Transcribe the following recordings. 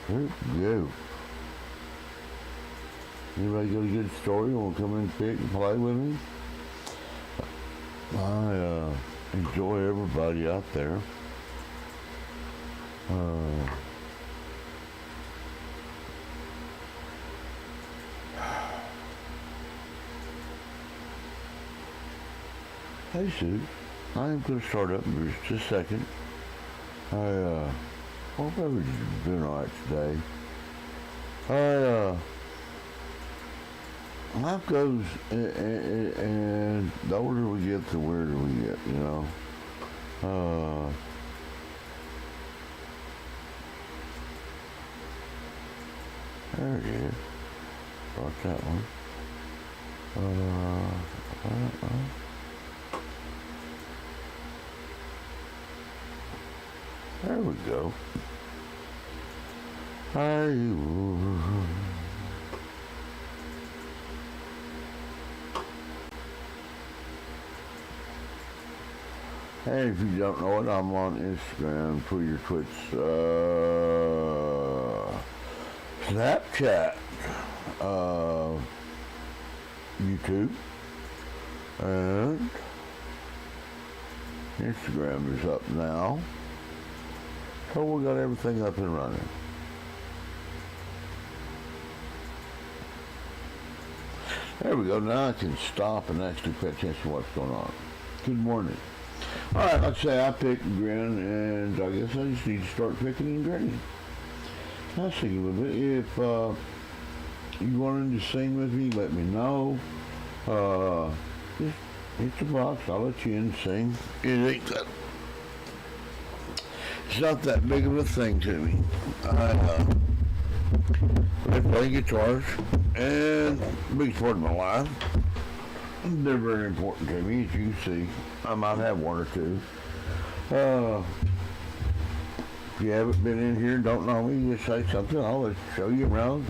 There you go. Anybody got a good story? Want to come in and pick and play with me? I enjoy everybody out there. Hey Sue, I am going to start up in just a second. I hope everybody's doing alright today. Life goes, and the older we get, the weirder we get, you know. There it is. Brought that one. There we go. Hey, if you don't know it, I'm on Instagram, Twitter, Twitch, Snapchat, YouTube, and Instagram is up now. So we got everything up and running. There we go. Now I can stop and actually pay attention to what's going on. Good morning. All right, let's say I pick and grin, and I guess I just need to start picking and grinning. I was thinking a little bit. If you wanted to sing with me, let me know. Just hit the box. I'll let you in and sing. It's not that big of a thing to me. I play guitars, and the biggest part of my life. They're very important to me, as you see. I might have one or two. If you haven't been in here and don't know me, just say something. I'll show you around.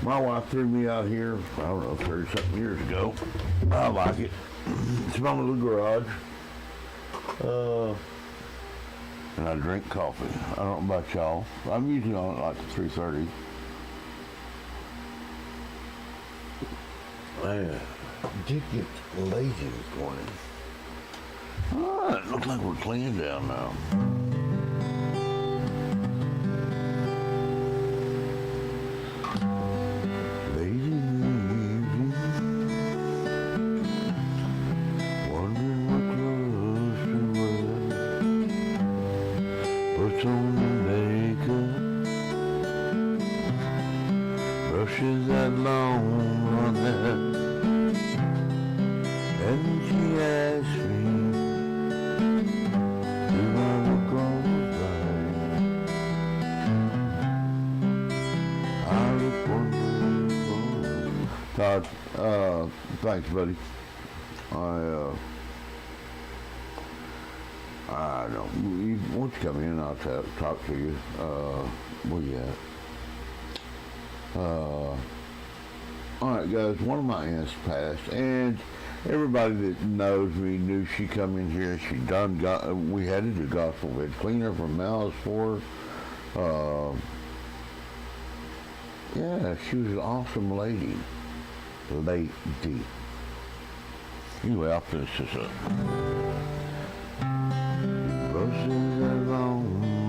My wife threw me out here, I don't know, 30-something years ago. I like it. It's my little garage. And I drink coffee. I don't know about y'all. I'm usually on at like 3:30. Man, did get lazy this morning. Alright, looks like we're cleaning down now. Lazy evening, wondering what clothes to wear. Puts on the makeup, brushes that long on hair. And she asked me, do I look alright? I look wonderful. Todd, thanks, buddy. I don't, once you come in, I'll talk to you. Where you at? Alright guys, one of my aunts passed, and everybody that knows me knew she come in here. She we had to do gospel. We had cleaned her from mouths for her. Yeah, she was an awesome lady. Anyway, I'll finish this up. Brushes her long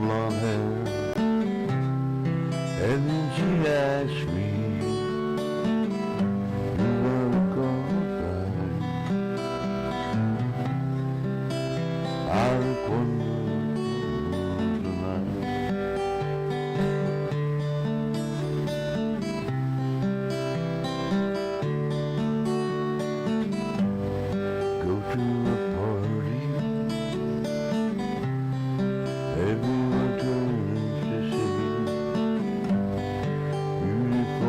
blonde hair, and then she asked me, do I look alright? I look wonderful tonight. Go to a party, everyone turns to see. Beautiful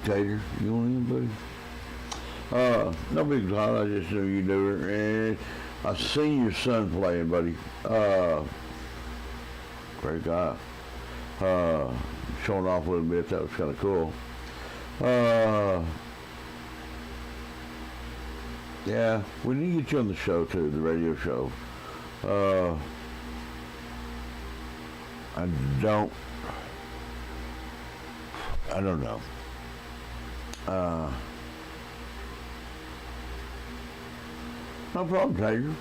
Tater, you want in, buddy? No big deal. I just knew you knew her, and I seen your son playing, buddy. Great guy. Showing off a little bit. That was kind of cool. Yeah, we need to get you on the show too, the radio show. I don't know. No problem, Tiger.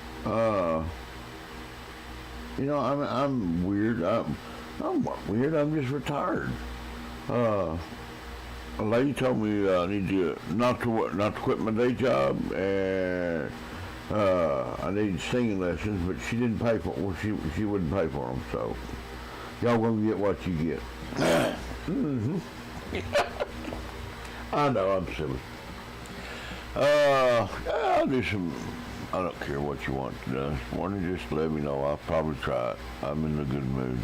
You know, I'm weird. I'm weird. I'm just retired. A lady told me I need to not to quit my day job, and I need singing lessons, but she didn't pay for them. She wouldn't pay for them. So y'all gonna get what you get. Mm-hmm. I know I'm silly. I'll do some. I don't care what you want to do this morning. Just let me know. I'll probably try it. I'm in a good mood.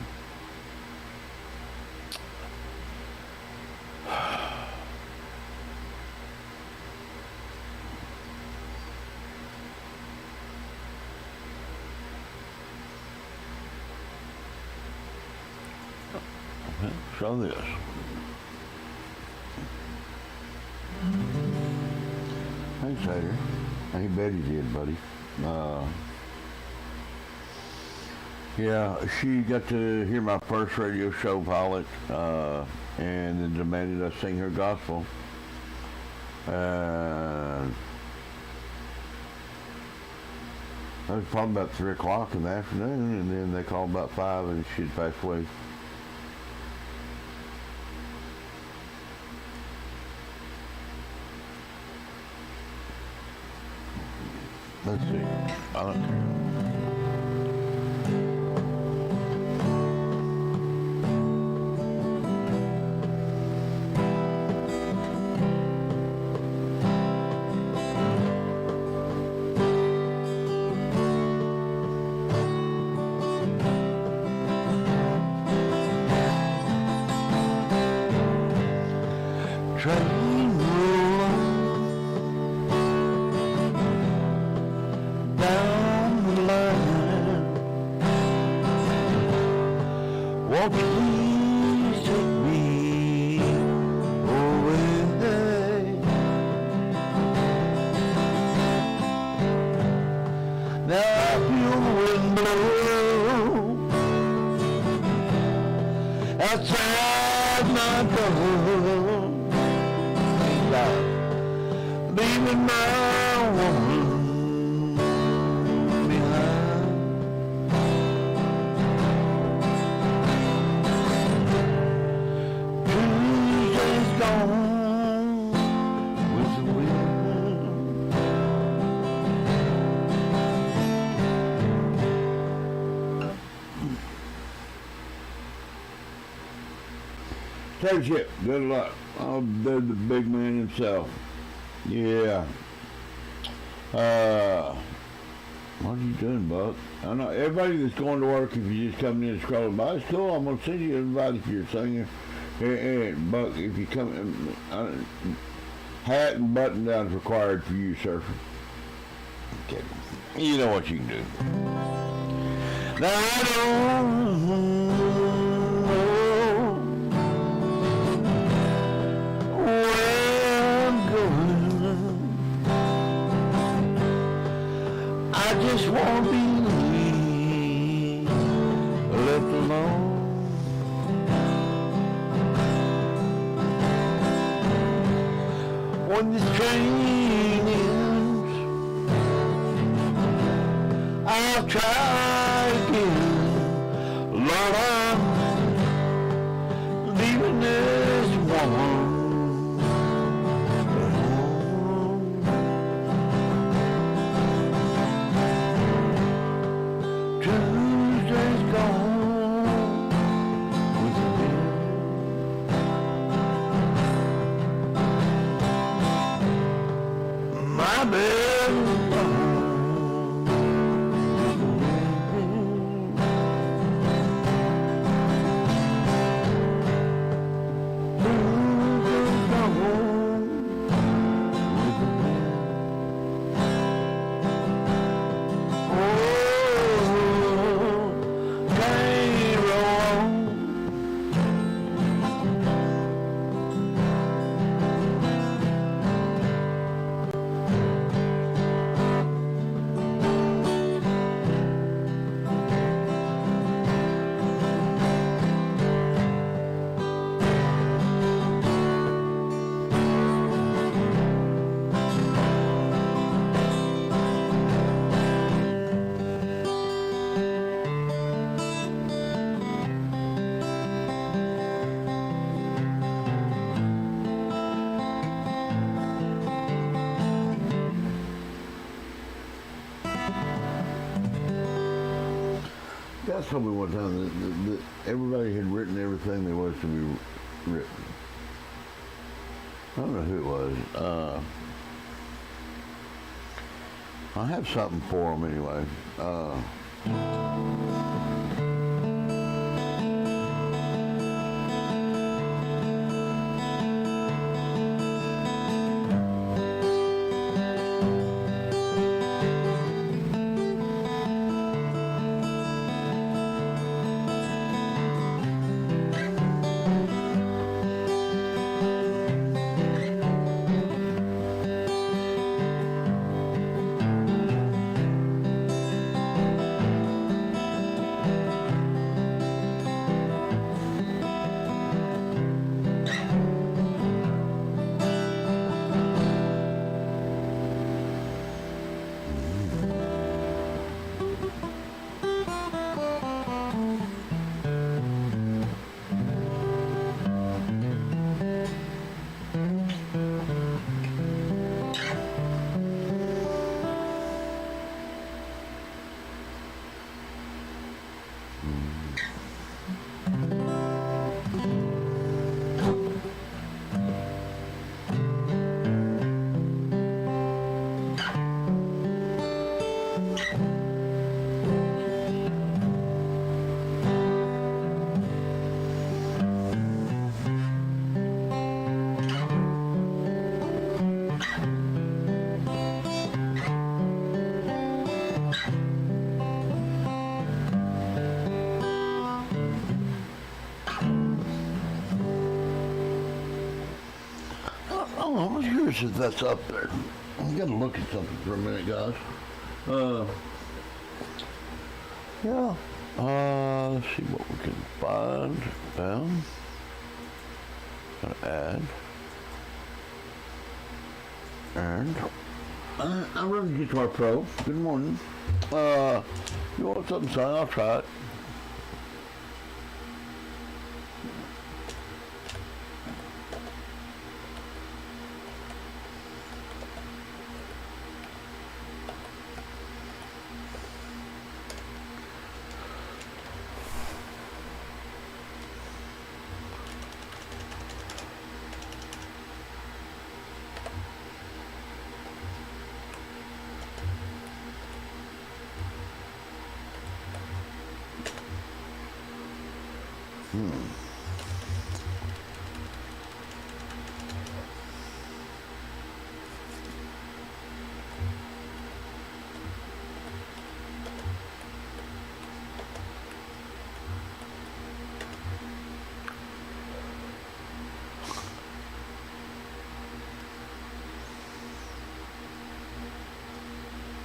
So this. Thanks, Tater. I bet he did, buddy. Yeah, she got to hear my first radio show pilot, and then demanded I sing her gospel. And that was probably about 3 o'clock in the afternoon, and then they called about 5, and she'd passed away. Let's see. I don't care. Train down the line. Won't you please take me away? Now I feel the wind blow outside my door, leaving my woman behind. Tuesday's gone with the wind. Take it. Good luck. I'll do the big man himself. Yeah. What are you doing, Buck? I know everybody that's going to work, if you just come in and scrolling by, it's cool. I'm gonna send you an invite if you're a singer. And Buck, if you come in, hat and button down is required for you, sir. Okay. You know what you can do. Now I don't know where I'm going. I just want to be left alone. When this train ends, I'll try again. Lord, I'm leaving this woman. Tuesday's gone with the wind. My bed is gone with the wind. told me one time that everybody had written everything there was to be written. I don't know who it was. I have something for them anyway. Oh, I'm curious if that's up there. I'm gonna look at something for a minute, guys. Yeah. Let's see what we can find. Found. Gonna add. And I'm running Guitar Pro. Good morning. You want something, son? I'll try it.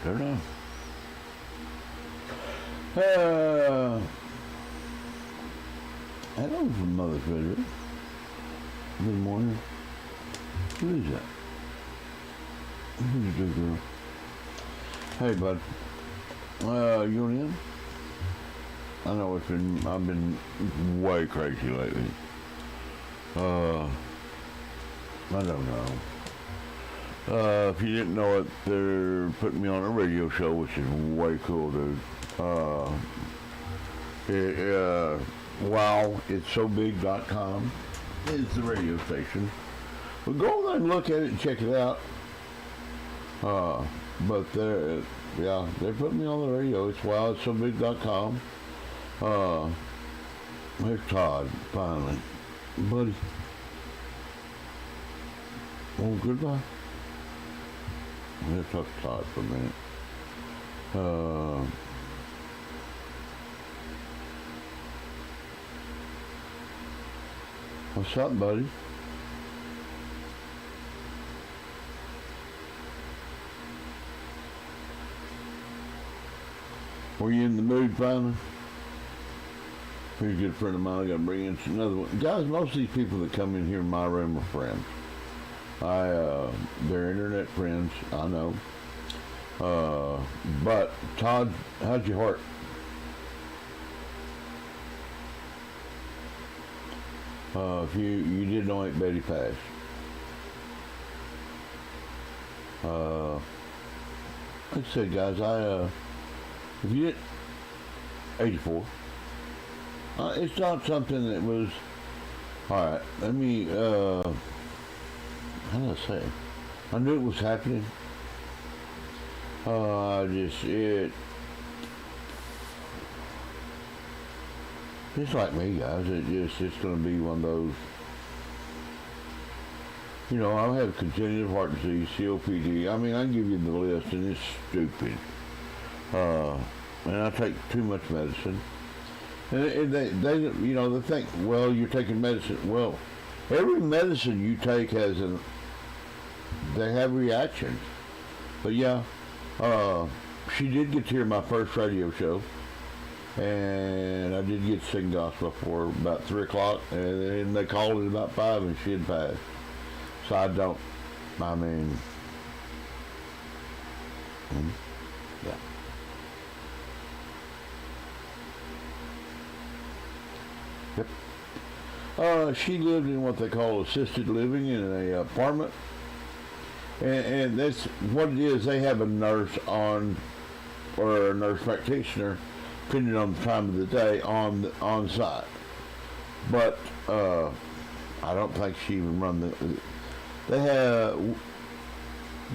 Don't know. Hello from Mother Frederick. Good morning. Who is that? Who's the girl? Hey, bud. You in? I know I've been way crazy lately. I don't know. If you didn't know it, they're putting me on a radio show, which is way cool, dude. Wow, it's so big.com is the radio station. But go over there and look at it and check it out. But they're putting me on the radio. It's wow, it's so big.com. There's Todd, finally. Buddy. Oh, goodbye. I'm going to talk to Todd for a minute. What's up, buddy? Were you in the mood finally? Here's a good friend of mine. I got to bring in another one. Guys, most of these people that come in here in my room are friends. They're internet friends, I know. But Todd, how's your heart? If you did know Aunt Betty passed. Like I said, guys, if you did 84, It's not something that was. All right, let me. How do I say? I knew it was happening. It's like me, guys. It's going to be one of those. I have congenital heart disease, COPD. I mean, I can give you the list, and it's stupid. And I take too much medicine. And they think, well, you're taking medicine. Well, every medicine you take they have reactions. But yeah, she did get to hear my first radio show. And I did get to sing gospel for about 3 o'clock, and then they called it about 5, and she had passed. So yeah. Yep. She lived in what they call assisted living in an apartment, and that's what it is. They have a nurse or a nurse practitioner, depending on the time of the day, on site. But I don't think she even run They have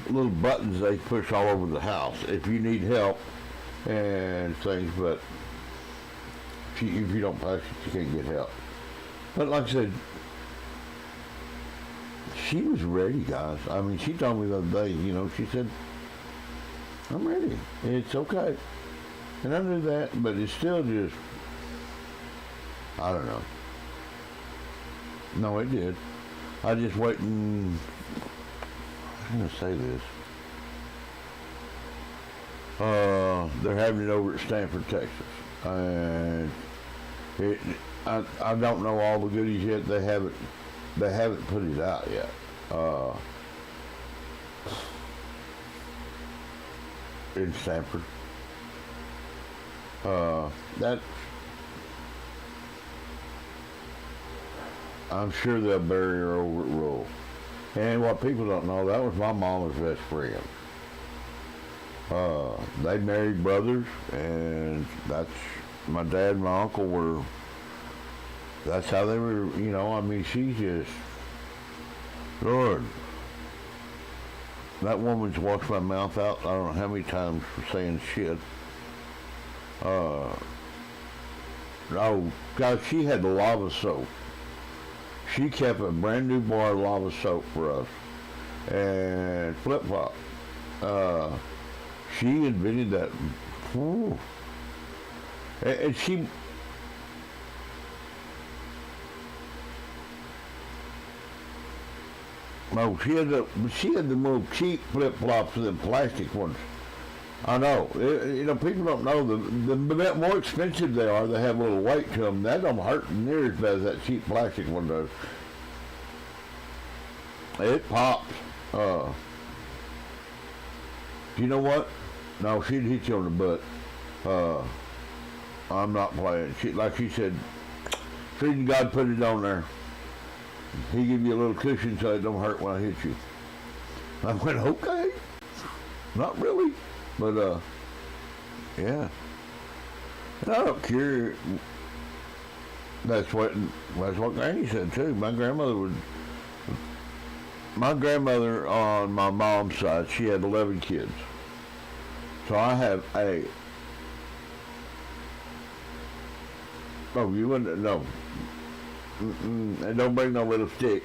little buttons they push all over the house if you need help and things. But if you don't pass it, you can't get help. But like I said, she was ready, guys. I mean, she told me the other day. She said, "I'm ready. It's okay." And I knew that, but it's still just, I don't know. No, it did. I just waiting. I'm going to say this. They're having it over at Stanford, Texas. And I don't know all the goodies yet. They haven't put it out yet. In Stanford. I'm sure they'll bury her over at Rural. And what people don't know, that was my mama's best friend. They married brothers, and that's my dad and my uncle were. That's how they were. I mean, she just, Lord, that woman's washed my mouth out. I don't know how many times for saying shit. Oh, God, she had the lava soap. She kept a brand new bar of lava soap for us. And flip-flop. She invented that. Ooh. And she... No, she had the more cheap flip-flops than plastic ones. I know. People don't know the more expensive they are, they have a little weight to them. That don't hurt near as bad as that cheap plastic one does. It pops. You know what? No, she'd hit you on the butt. I'm not playing. Like she said, treating God put it on there. He give you a little cushion so it don't hurt when I hit you. I went, okay. Not really. But, yeah. And I don't care. That's what Granny said, too. My grandmother on my mom's side, she had 11 kids. So I have 8. Oh, you wouldn't? No. And don't bring no little stick.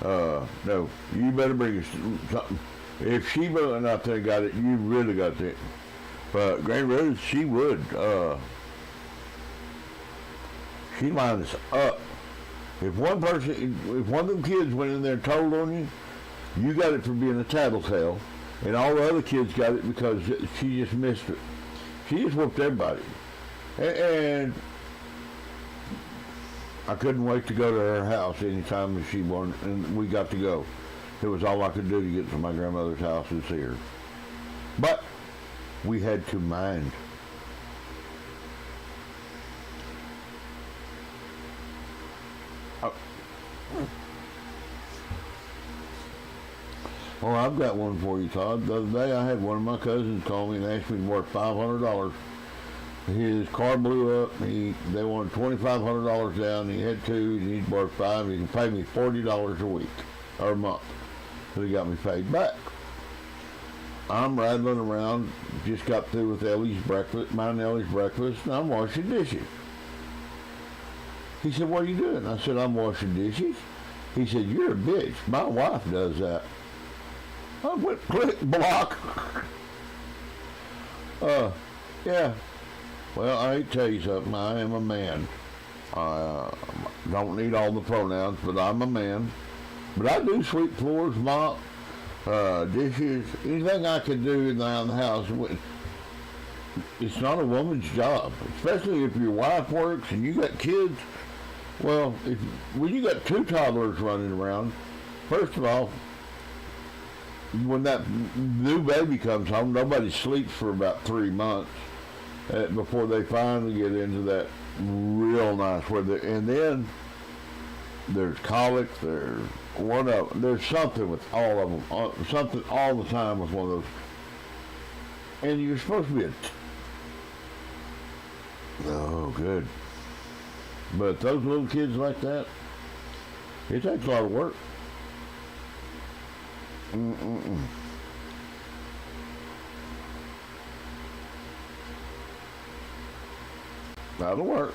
No. You better bring something. If she went out there and got it, you really got it. But Granny Rose, she would. She lined us up. If one of them kids went in there and told on you, you got it for being a tattletale. And all the other kids got it because she just missed it. She just whooped everybody. And I couldn't wait to go to her house anytime she wanted, and we got to go. It was all I could do to get to my grandmother's house and see her. But we had to mind. Oh, I've got one for you, Todd. The other day I had one of my cousins call me and ask me worth $500 His car blew up. They wanted $2,500 down. He had two. He needed worth five. He can pay me $40 a week or a month. So he got me paid back. I'm rattling around. Just got through with Ellie's breakfast, mine and Ellie's breakfast, and I'm washing dishes. He said, "What are you doing?" I said, "I'm washing dishes." He said, "You're a bitch. My wife does that." I went click block. Yeah. Well, I hate to tell you something. I am a man. I don't need all the pronouns, but I'm a man. But I do sweep floors, mop, dishes, anything I can do around the house. It's not a woman's job, especially if your wife works and you got kids. Well, when you got two toddlers running around, first of all, when that new baby comes home, nobody sleeps for about 3 months. Before they finally get into that real nice weather. And then there's colic, there's something with all of them, something all the time with one of those. And you're supposed to be oh, good. But those little kids like that, it takes a lot of work. That'll work.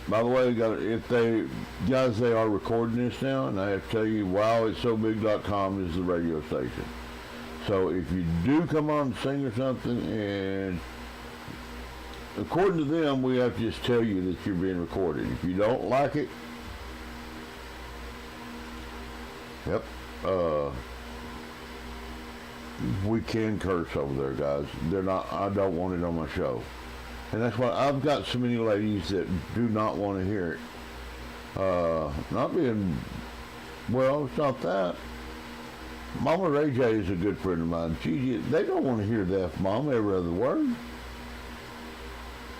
By the way, they are recording this now, and I have to tell you, wowitsobig.com is the radio station. So if you do come on and sing or something, and according to them, we have to just tell you that you're being recorded. If you don't like it, yep, we can curse over there, guys. I don't want it on my show. And that's why I've got so many ladies that do not want to hear it. It's not that. Mama Ray J is a good friend of mine. They don't want to hear the F-bomb every other word.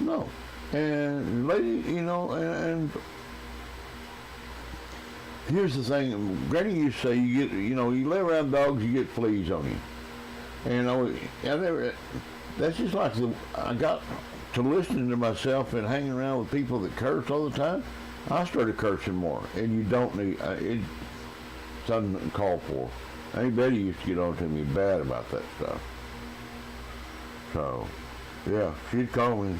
No. And lady, and here's the thing. Granny used to say, you lay around dogs, you get fleas on you. And that's just like I got to listening to myself and hanging around with people that curse all the time. I started cursing more, and you don't need it's uncalled for. Anybody used to get on to me bad about that stuff. So, yeah, she'd call me.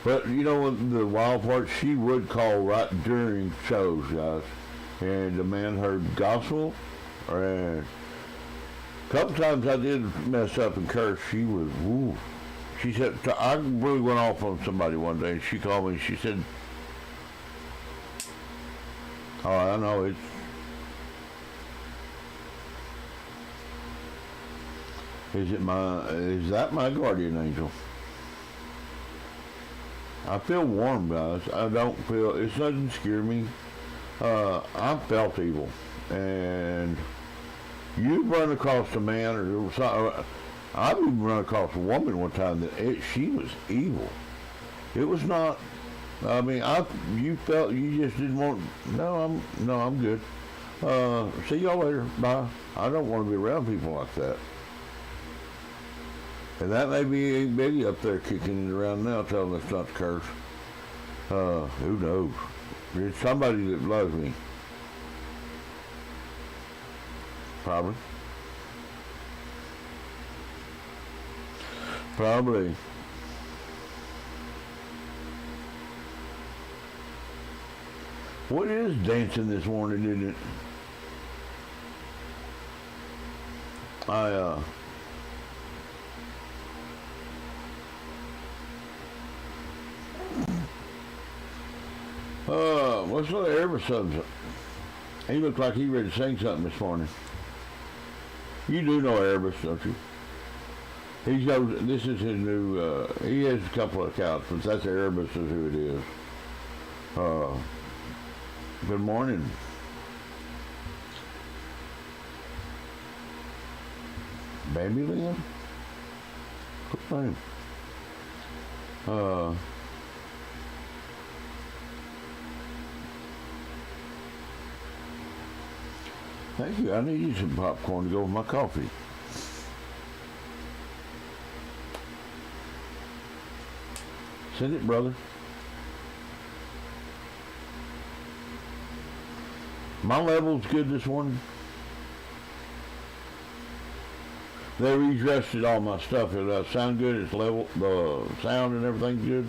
But the wild part, she would call right during shows, guys. And the man heard gospel, and a couple times I did mess up and curse. She was, woo. She said, I really went off on somebody one day, and she called me, and she said, "Oh, I know, is that my guardian angel?" I feel warm, guys. I don't feel, it doesn't scare me. I felt evil, and you run across a man or something. I've even run across a woman one time that she was evil. It was not. I mean, you felt you just didn't want. No, I'm good. See y'all later. Bye. I don't want to be around people like that. And that may be a Biggie up there kicking it around now, telling us not to curse. Who knows? It's somebody that loves me. Probably. What is dancing this morning, isn't it? What's the Airbus subject? He looked like he ready to sing something this morning. You do know Airbus, don't you? This is his new, he has a couple of accounts, but that's Airbus is who it is. Good morning. Baby Lynn? Good name. Thank you. I need some popcorn to go with my coffee. Send it, brother. My level's good this morning. They readjusted all my stuff. It sound good. It's level. The sound and everything's good.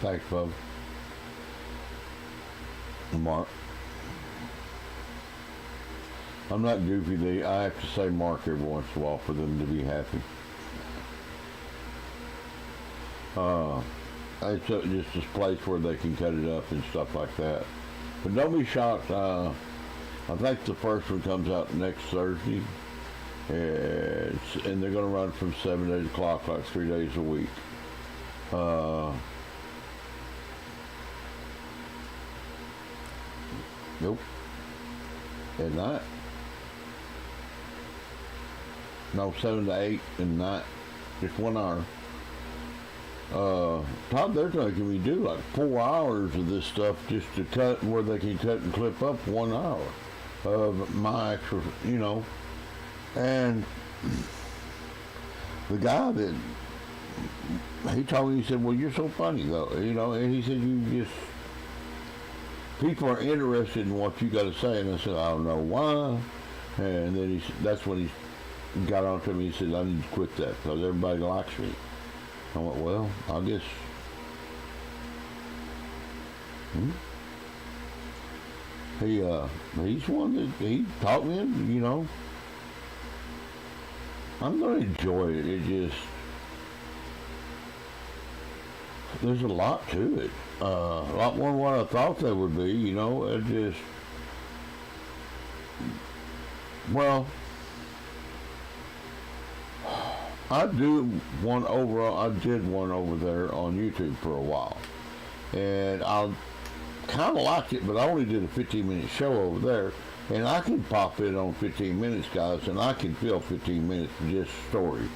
Thanks, Bub. Mark. I'm not goofy. I have to say Mark every once in a while for them to be happy. It's just this place where they can cut it up and stuff like that. But don't be shocked. I think the first one comes out next Thursday. And they're going to run from 7 to 8 o'clock, like 3 days a week. Nope. At night. No, 7 to 8 at night. Just 1 hour. Todd, they're making me do like 4 hours of this stuff just to cut where they can cut and clip up 1 hour of my actual, and the guy that he told me, he said, well, you're so funny though, and he said, you just, people are interested in what you got to say, and I said, I don't know why, and then that's when he got on to me, he said, I need to quit that because everybody likes me. I went, well, I guess, he's one that he taught me, I'm going to enjoy it. It just, there's a lot to it. A lot more than what I thought there would be, it just, well, I did one over there on YouTube for a while, and I kind of liked it, but I only did a 15-minute show over there, and I can pop it on 15 minutes, guys, and I can fill 15 minutes with just story.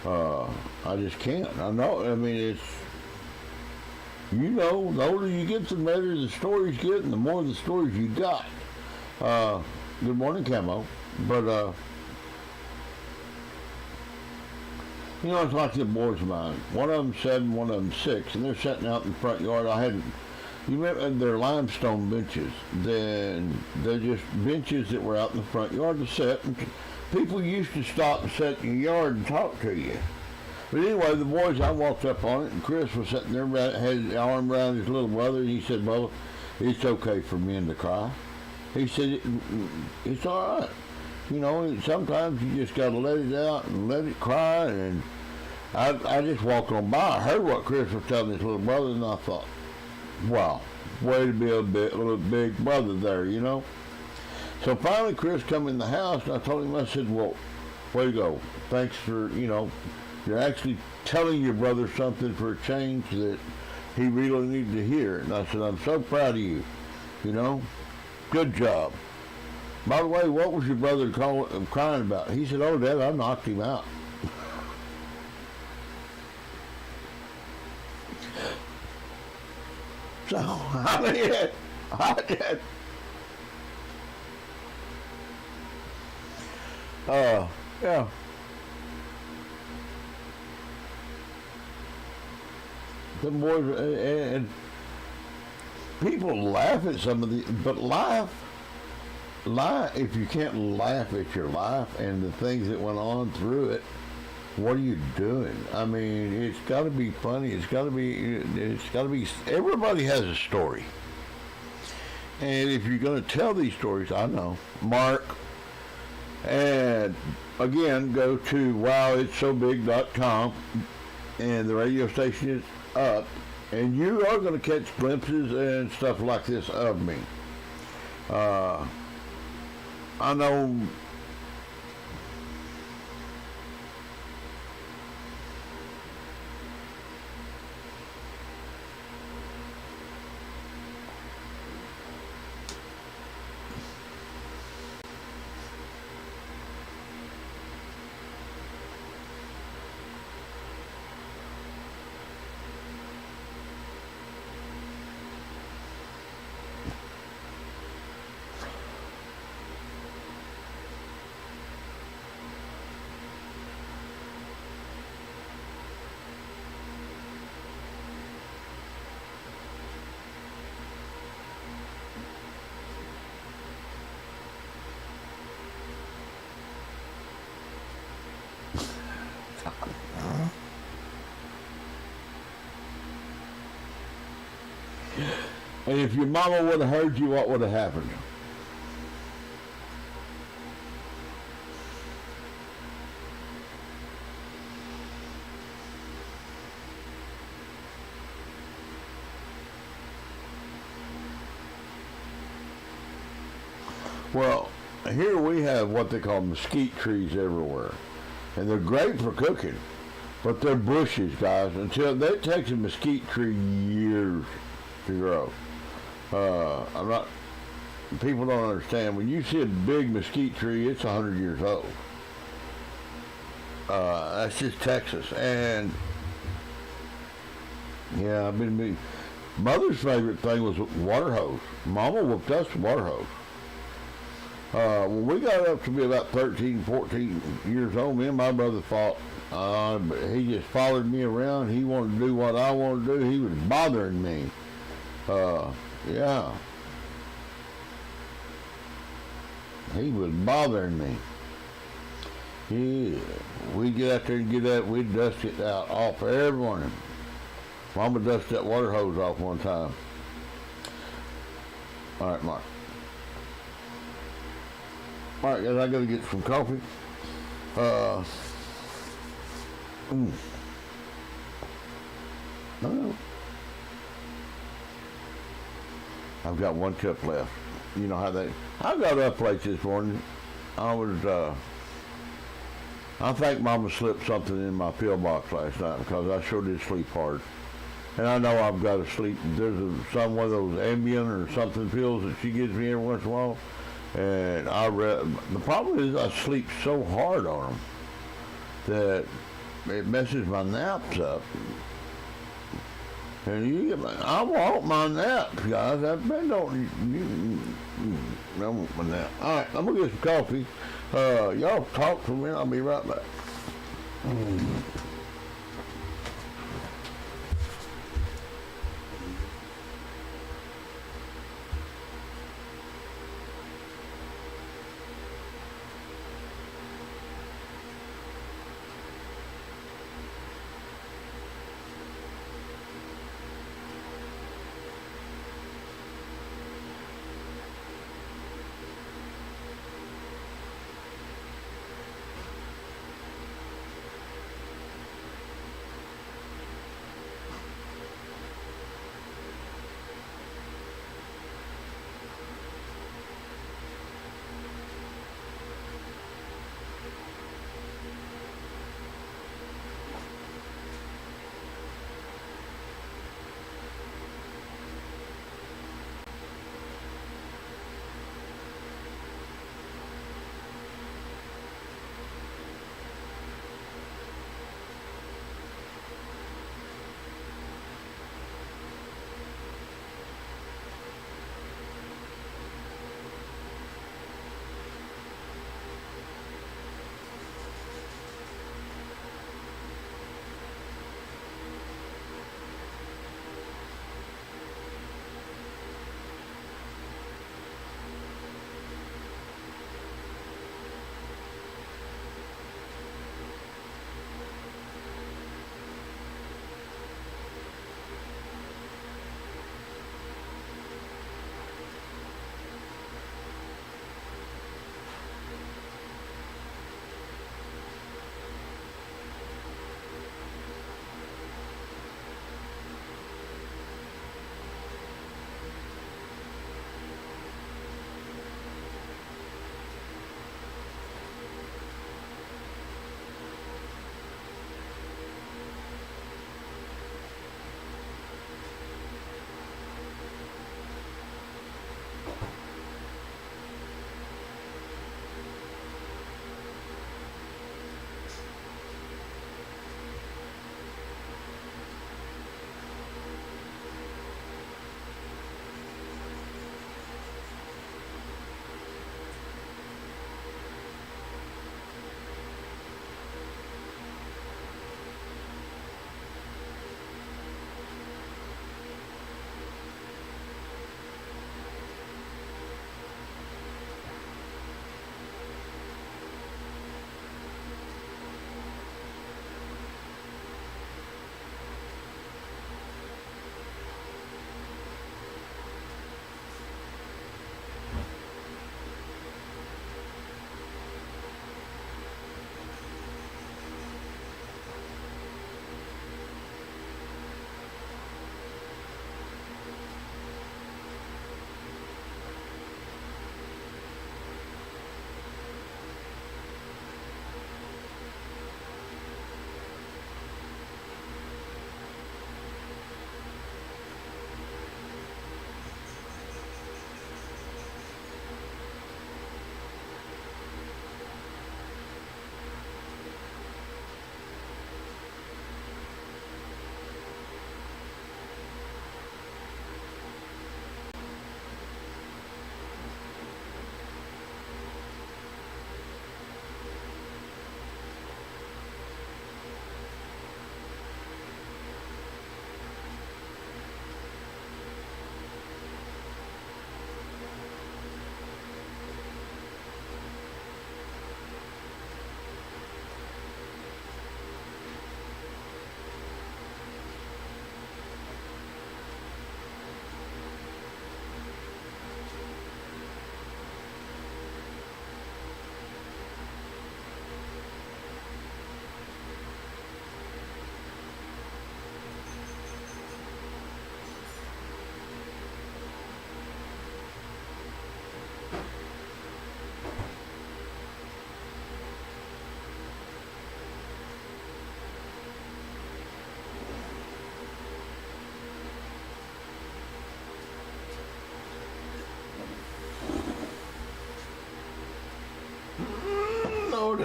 I just can't. I know. I mean, it's, the older you get, the better the stories get, and the more the stories you got. Good morning, Camo. But it's like the boys of mine. One of them 7, one of them 6, and they're sitting out in the front yard. You remember they're limestone benches. Then they're just benches that were out in the front yard to sit. And people used to stop and sit in your yard and talk to you. But anyway, the boys, I walked up on it, and Chris was sitting there, had his arm around his little brother, and he said, well, it's okay for men to cry. He said, it's all right. Sometimes you just got to let it out and let it cry. And I just walked on by. I heard what Chris was telling his little brother, and I thought, wow, way to be a little big brother there, So finally Chris come in the house, and I told him, I said, well, way to go. Thanks for, you're actually telling your brother something for a change that he really needed to hear. And I said, I'm so proud of you, good job. By the way, what was your brother crying about? He said, oh, Dad, I knocked him out. So, I did. Yeah. The boys, and people laugh at some of the, but laugh, if you can't laugh at your life and the things that went on through it, what are you doing? I mean, it's got to be funny. It's got to be, everybody has a story. And if you're going to tell these stories, I know, Mark, and again, go to wowit'sobig.com, and the radio station is up, and you are going to catch glimpses and stuff like this of me. I know and if your mama would have heard you, what would have happened? Well, here we have what they call mesquite trees everywhere. And they're great for cooking, but they're bushes, guys. Until it takes a mesquite tree years to grow. People don't understand. When you see a big mesquite tree, it's 100 years old. That's just Texas. And Yeah, I've been me. Mother's favorite thing was water hose. Mama whooped us with water hose. When we got up to be about 13, 14 years old, me and my brother fought. But he just followed me around. He wanted to do what I wanted to do. He was bothering me. Yeah. He was bothering me. Yeah. We'd get out there and get up. We'd dust it out off every morning. Mama dusted that water hose off one time. All right, Mark. All right, guys, I got to get some coffee. No. I've got one cup left. You know how they... I got up late this morning. I think Mama slipped something in my pill box last night because I sure did sleep hard. And I know I've got to sleep. There's one of those Ambien or something pills that she gives me every once in a while. And the problem is I sleep so hard on them that it messes my naps up. And I want my naps, guys. I don't want my nap. All right, I'm gonna get some coffee. Y'all talk for a minute. I'll be right back.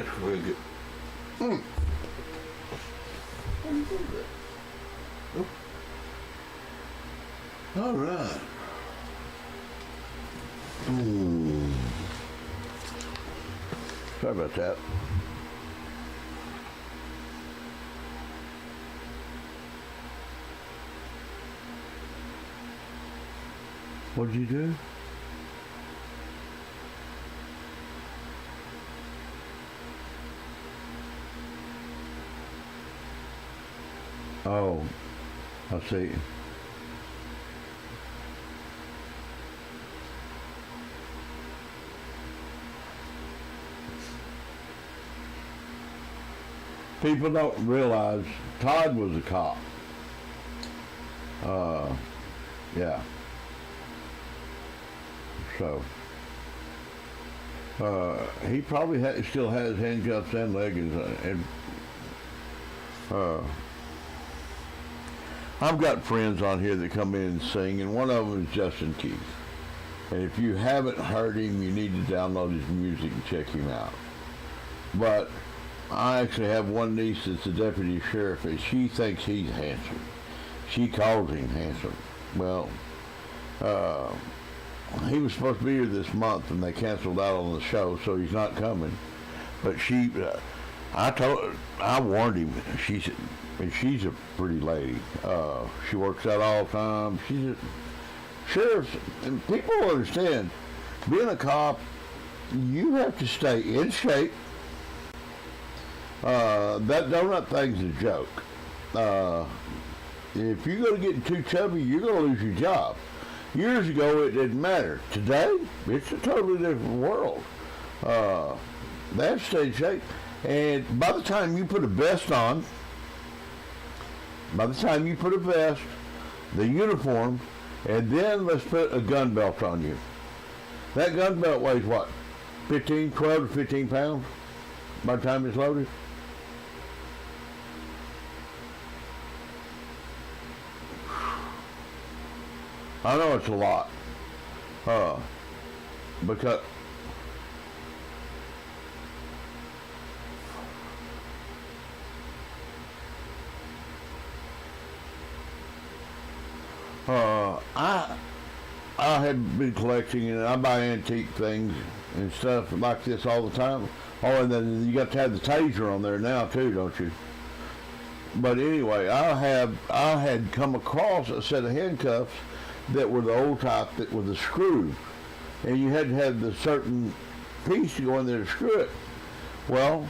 That's really good. Mm. All right. Mm. Sorry about that. What'd you do? Oh, I see. People don't realize Todd was a cop. Uh, yeah. So, he probably still has handcuffs and leggings. Uh, I've got friends on here that come in and sing, and one of them is Justin Keith. And if you haven't heard him, you need to download his music and check him out. But I actually have one niece that's a deputy sheriff, and she thinks he's handsome. She calls him handsome. Well, he was supposed to be here this month, and they canceled out on the show, so he's not coming. But I warned him. She's a pretty lady. She works out all the time. She's a sheriff, and people understand. Being a cop, you have to stay in shape. That donut thing's a joke. If you're going to get too chubby, you're going to lose your job. Years ago, it didn't matter. Today, it's a totally different world. They have to stay in shape. And by the time you put a vest on, the uniform, and then let's put a gun belt on you. That gun belt weighs what? 12 to 15 pounds by the time it's loaded? I know it's a lot. Because I have been collecting, and I buy antique things and stuff like this all the time. Oh, and then you got to have the taser on there now too, don't you? But anyway, I had come across a set of handcuffs that were the old type that were the screw, and you had to have the certain piece to go in there to screw it. Well,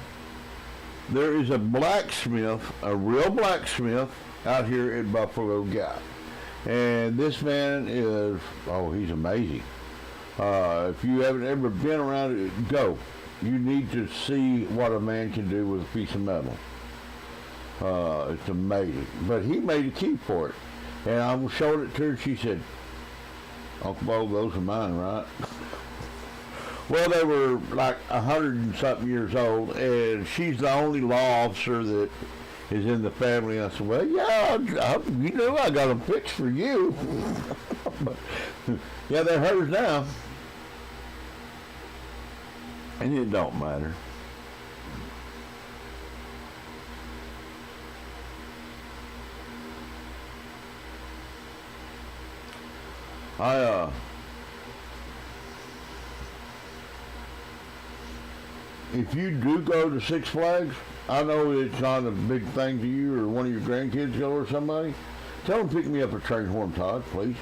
there is a blacksmith, a real blacksmith out here at Buffalo Gap. And this man is, he's amazing. If you haven't ever been around it, go. You need to see what a man can do with a piece of metal. It's amazing. But he made a key for it. And I showed it to her, and she said, Uncle Bo, those are mine, right? Well, they were like 100 and something years old, and she's the only law officer that is in the family. And I said, well, yeah, I got them fixed for you. But, yeah, they're hers now. And it don't matter. If you do go to Six Flags, I know it's not a big thing to you or one of your grandkids go or somebody. Tell them to pick me up a train horn, Todd, please.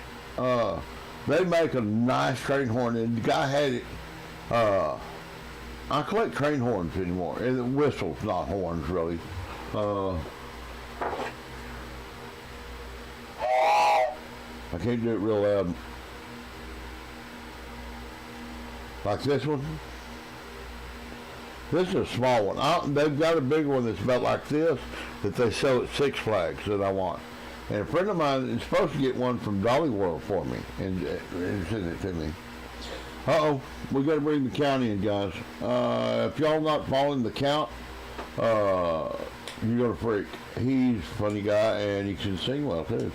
They make a nice train horn, and the guy had it. I collect train horns anymore, and whistles, not horns, really. I can't do it real loud. Like this one. This is a small one. They've got a big one that's about like this that they sell at Six Flags that I want. And a friend of mine is supposed to get one from Dolly World for me and send it to me. We got to bring the county in, guys. If y'all not following the count, you're gonna freak. He's a funny guy and he can sing well too.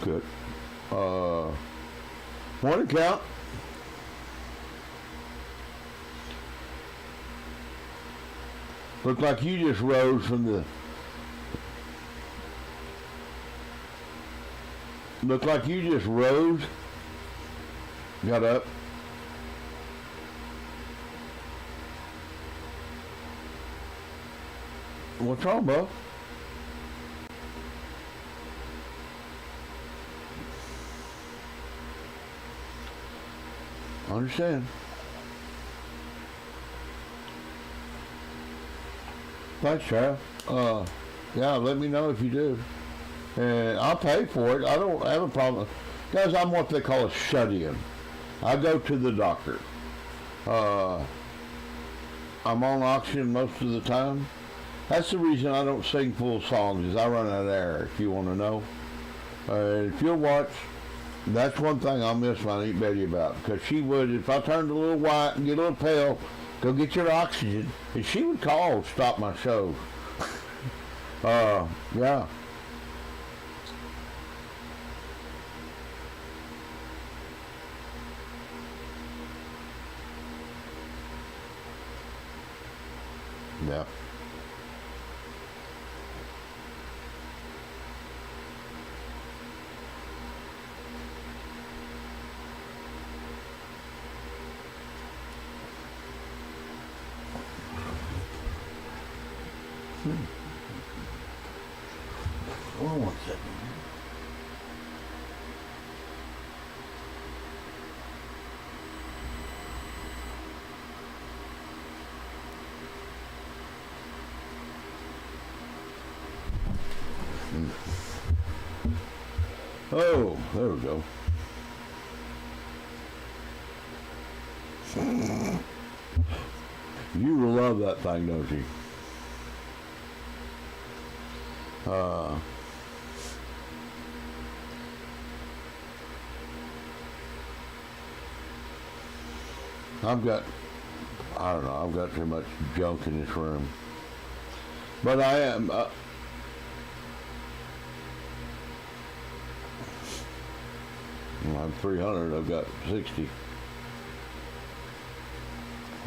Good. Morning, count. Looked like you just rose from the... Looked like you just rose. Got up. What's wrong, Bo? I understand. Thanks, Trav. Yeah, let me know if you do. And I'll pay for it. I don't have a problem. Guys, I'm what they call a shut-in. I go to the doctor. I'm on oxygen most of the time. That's the reason I don't sing full songs, is I run out of air, if you want to know. If you'll watch, that's one thing I'll miss my Aunt Betty about, because she would, if I turned a little white and get a little pale, go get your oxygen, and she would call to stop my show. Yeah. Yeah. Hold on one second. Oh, there we go. You will love that thing, don't you? I don't know, I've got too much junk in this room. But I am, I'm 300, I've got 60.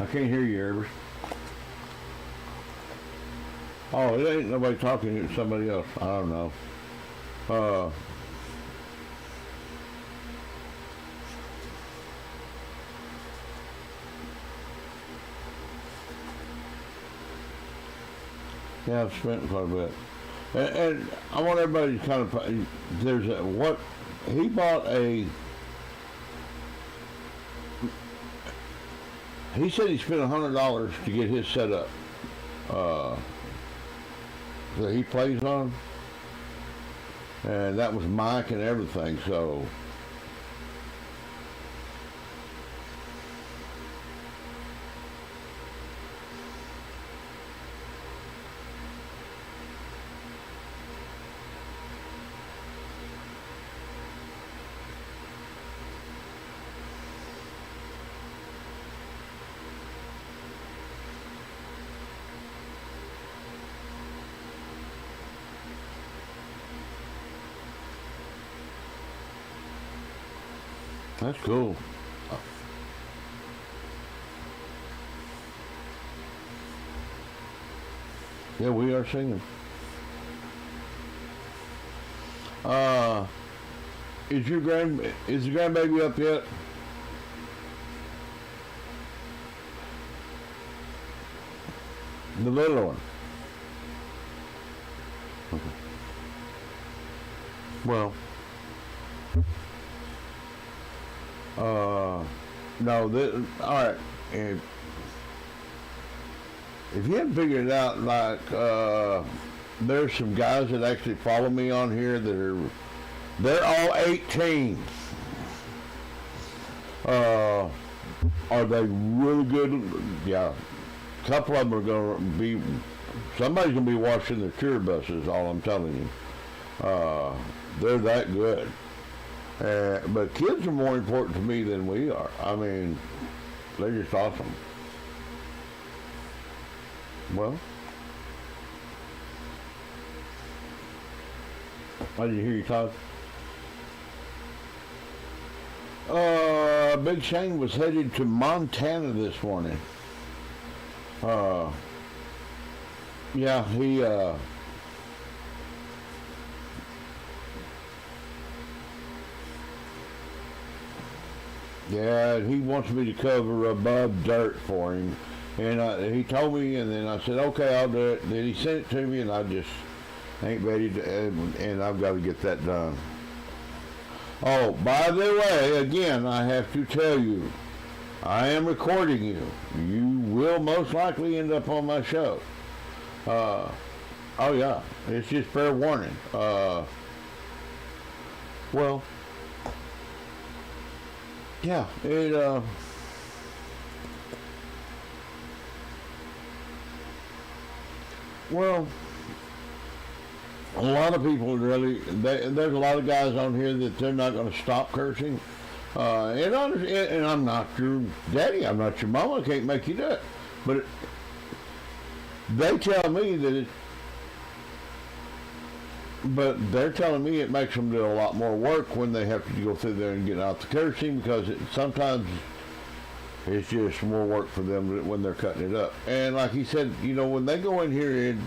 I can't hear you, Herbert. Oh, it ain't nobody talking, it's somebody else. I don't know. Yeah, I've spent quite a bit. And I want everybody to kind of, there's a, what, he bought a, he said he spent $100 to get his set up. That he plays on, and that was mic and everything, so that's cool. Yeah, we are singing. Is the grandbaby up yet? The little one. Okay. Well. No, all right. If you haven't figured it out, like, there's some guys that actually follow me on here that they're all 18. Are they really good? Yeah. A couple of them are going to be, somebody's going to be washing the tour buses, all I'm telling you. They're that good. But kids are more important to me than we are. I mean, they're just awesome. Well, I didn't hear you talk. Big Shane was headed to Montana this morning. Yeah, yeah, he wants me to cover above dirt for him. And he told me, and then I said, okay, I'll do it. Then he sent it to me, and I just ain't ready to, and I've got to get that done. Oh, by the way, again, I have to tell you, I am recording you. You will most likely end up on my show. Uh, oh yeah, it's just fair warning. Well, yeah, well, a lot of people really, there's a lot of guys on here that they're not going to stop cursing. And I'm not your daddy, I'm not your mama, I can't make you do it. But they tell me that they're telling me it makes them do a lot more work when they have to go through there and get out the cursing, because sometimes it's just more work for them when they're cutting it up. And like he said, when they go in here and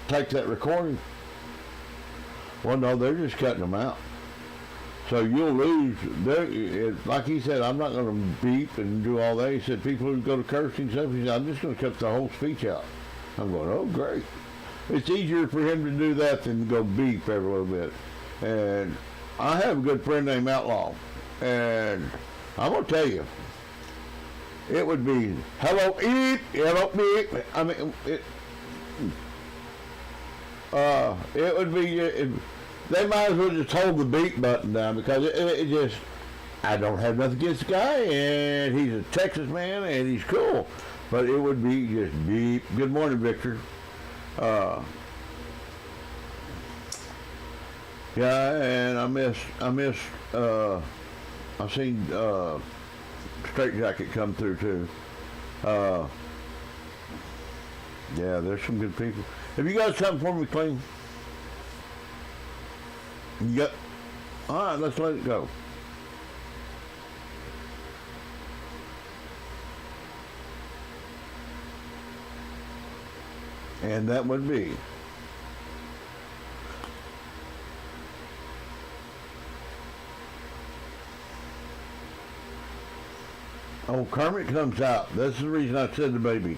take that recording, well, no, they're just cutting them out. So you'll lose. Like he said, I'm not going to beep and do all that. He said people who go to cursing stuff, he said, I'm just going to cut the whole speech out. I'm going, oh, great. It's easier for him to do that than go beep every little bit. And I have a good friend named Outlaw. And I'm going to tell you, it would be, hello, eep, hello, beep. I mean, it would be, they might as well just hold the beep button down, because it just, I don't have nothing against the guy, and he's a Texas man, and he's cool. But it would be just beep. Good morning, Victor. Yeah, and I've seen Straight Jacket come through too. Uh, yeah, there's some good people. Have you got something for me, Clean? You got? All right, let's let it go. And that would be. Oh, Kermit comes out. That's the reason I said the baby.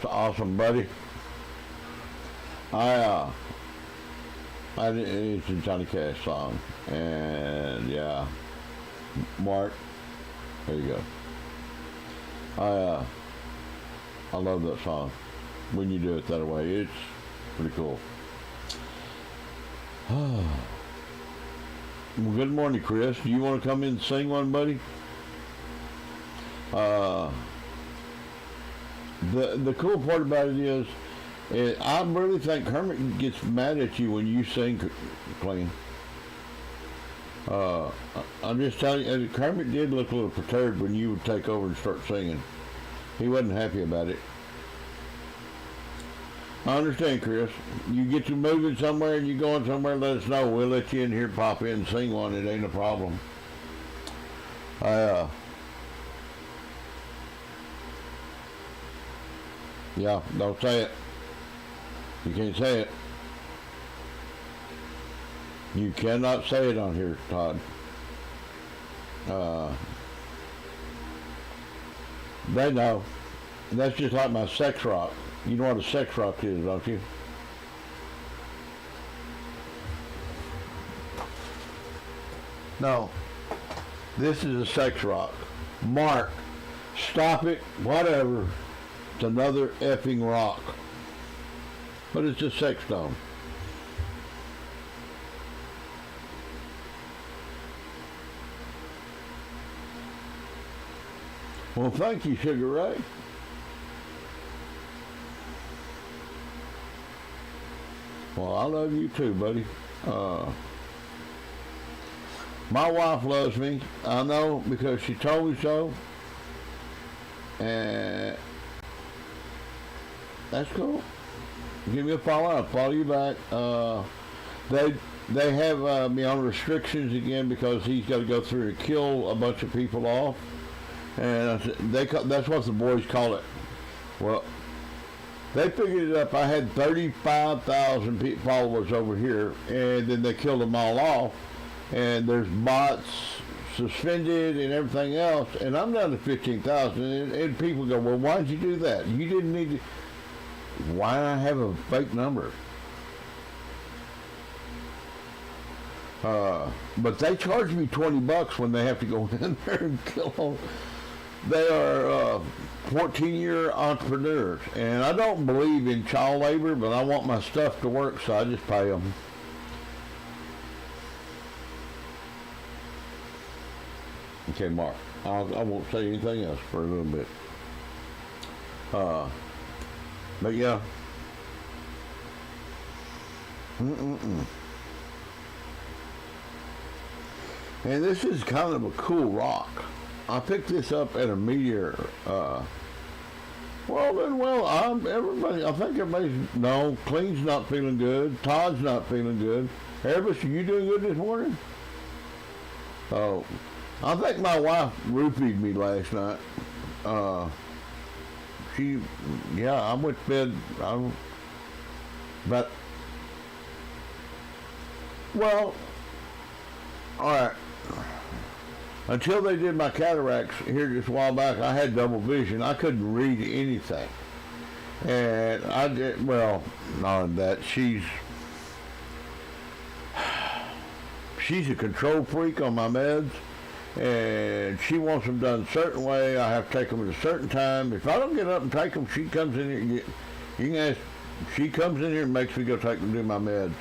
That's awesome, buddy. It's a Johnny Cash song, and yeah, Mark, there you go. I love that song when you do it that way. It's pretty cool. Well, good morning, Chris. Do you want to come in and sing one, buddy? The cool part about it is, I really think Kermit gets mad at you when you sing clean. I'm just telling you, Kermit did look a little perturbed when you would take over and start singing. He wasn't happy about it. I understand, Chris. You get to moving somewhere and you going somewhere, let us know. We'll let you in here, pop in and sing one. It ain't a problem. Yeah, don't say it. You can't say it. You cannot say it on here, Todd. They know. That's just like my sex rock. You know what a sex rock is, don't you? No. This is a sex rock. Mark, stop it, whatever. It's another effing rock. But it's a sex stone. Well, thank you, Sugar Ray. Well, I love you too, buddy. My wife loves me. I know because she told me so. And that's cool. Give me a follow. I'll follow you back. They have me on restrictions again because he's got to go through and kill a bunch of people off. And that's what the boys call it. Well, they figured it up. I had 35,000 followers over here, and then they killed them all off. And there's bots suspended and everything else, and I'm down to 15,000. And people go, well, why'd you do that? You didn't need to. Why I have a fake number? But they charge me $20 when they have to go in there and kill them. They are 14-year entrepreneurs, and I don't believe in child labor, but I want my stuff to work, so I just pay them. Okay, Mark, I won't say anything else for a little bit. But yeah. And this is kind of a cool rock. I picked this up at a meteor. Everybody, I think everybody's, no, Clean's not feeling good. Todd's not feeling good. Elvis, are you doing good this morning? Oh, I think my wife roofied me last night. I went to bed, all right. Until they did my cataracts here just a while back, I had double vision. I couldn't read anything. And I did, well, not that, she's a control freak on my meds, and she wants them done a certain way. I have to take them at a certain time. If I don't get up and take them, she comes in here. You can ask, she comes in here and makes me go take them to do my meds.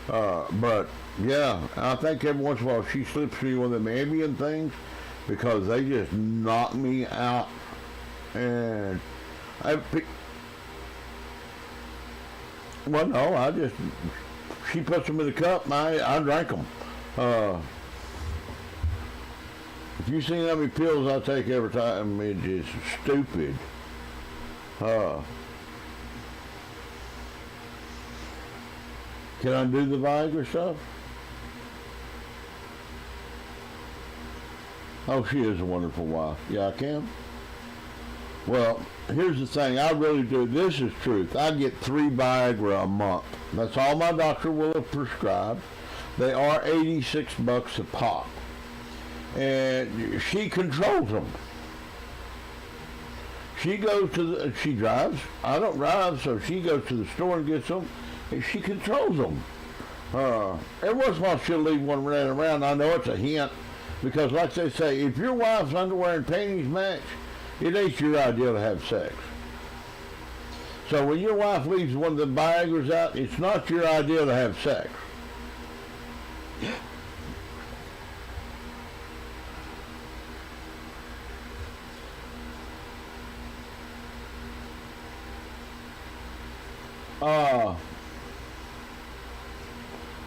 But yeah, I think every once in a while she slips me one of them Ambien things because they just knock me out. And she puts them in the cup and I drank them. If you seen how many pills I take every time, it's just stupid. Can I do the Viagra stuff? Oh, she is a wonderful wife. Yeah, I can. Well, here's the thing. I really do. This is truth. I get 3 Viagra a month. That's all my doctor will have prescribed. They are $86 a pop. And she controls them. She drives. I don't drive, so she goes to the store and gets them, and she controls them. Every once in a while she'll leave one running around. I know it's a hint, because like they say, if your wife's underwear and panties match, it ain't your idea to have sex. So when your wife leaves one of the Viagra's out, it's not your idea to have sex.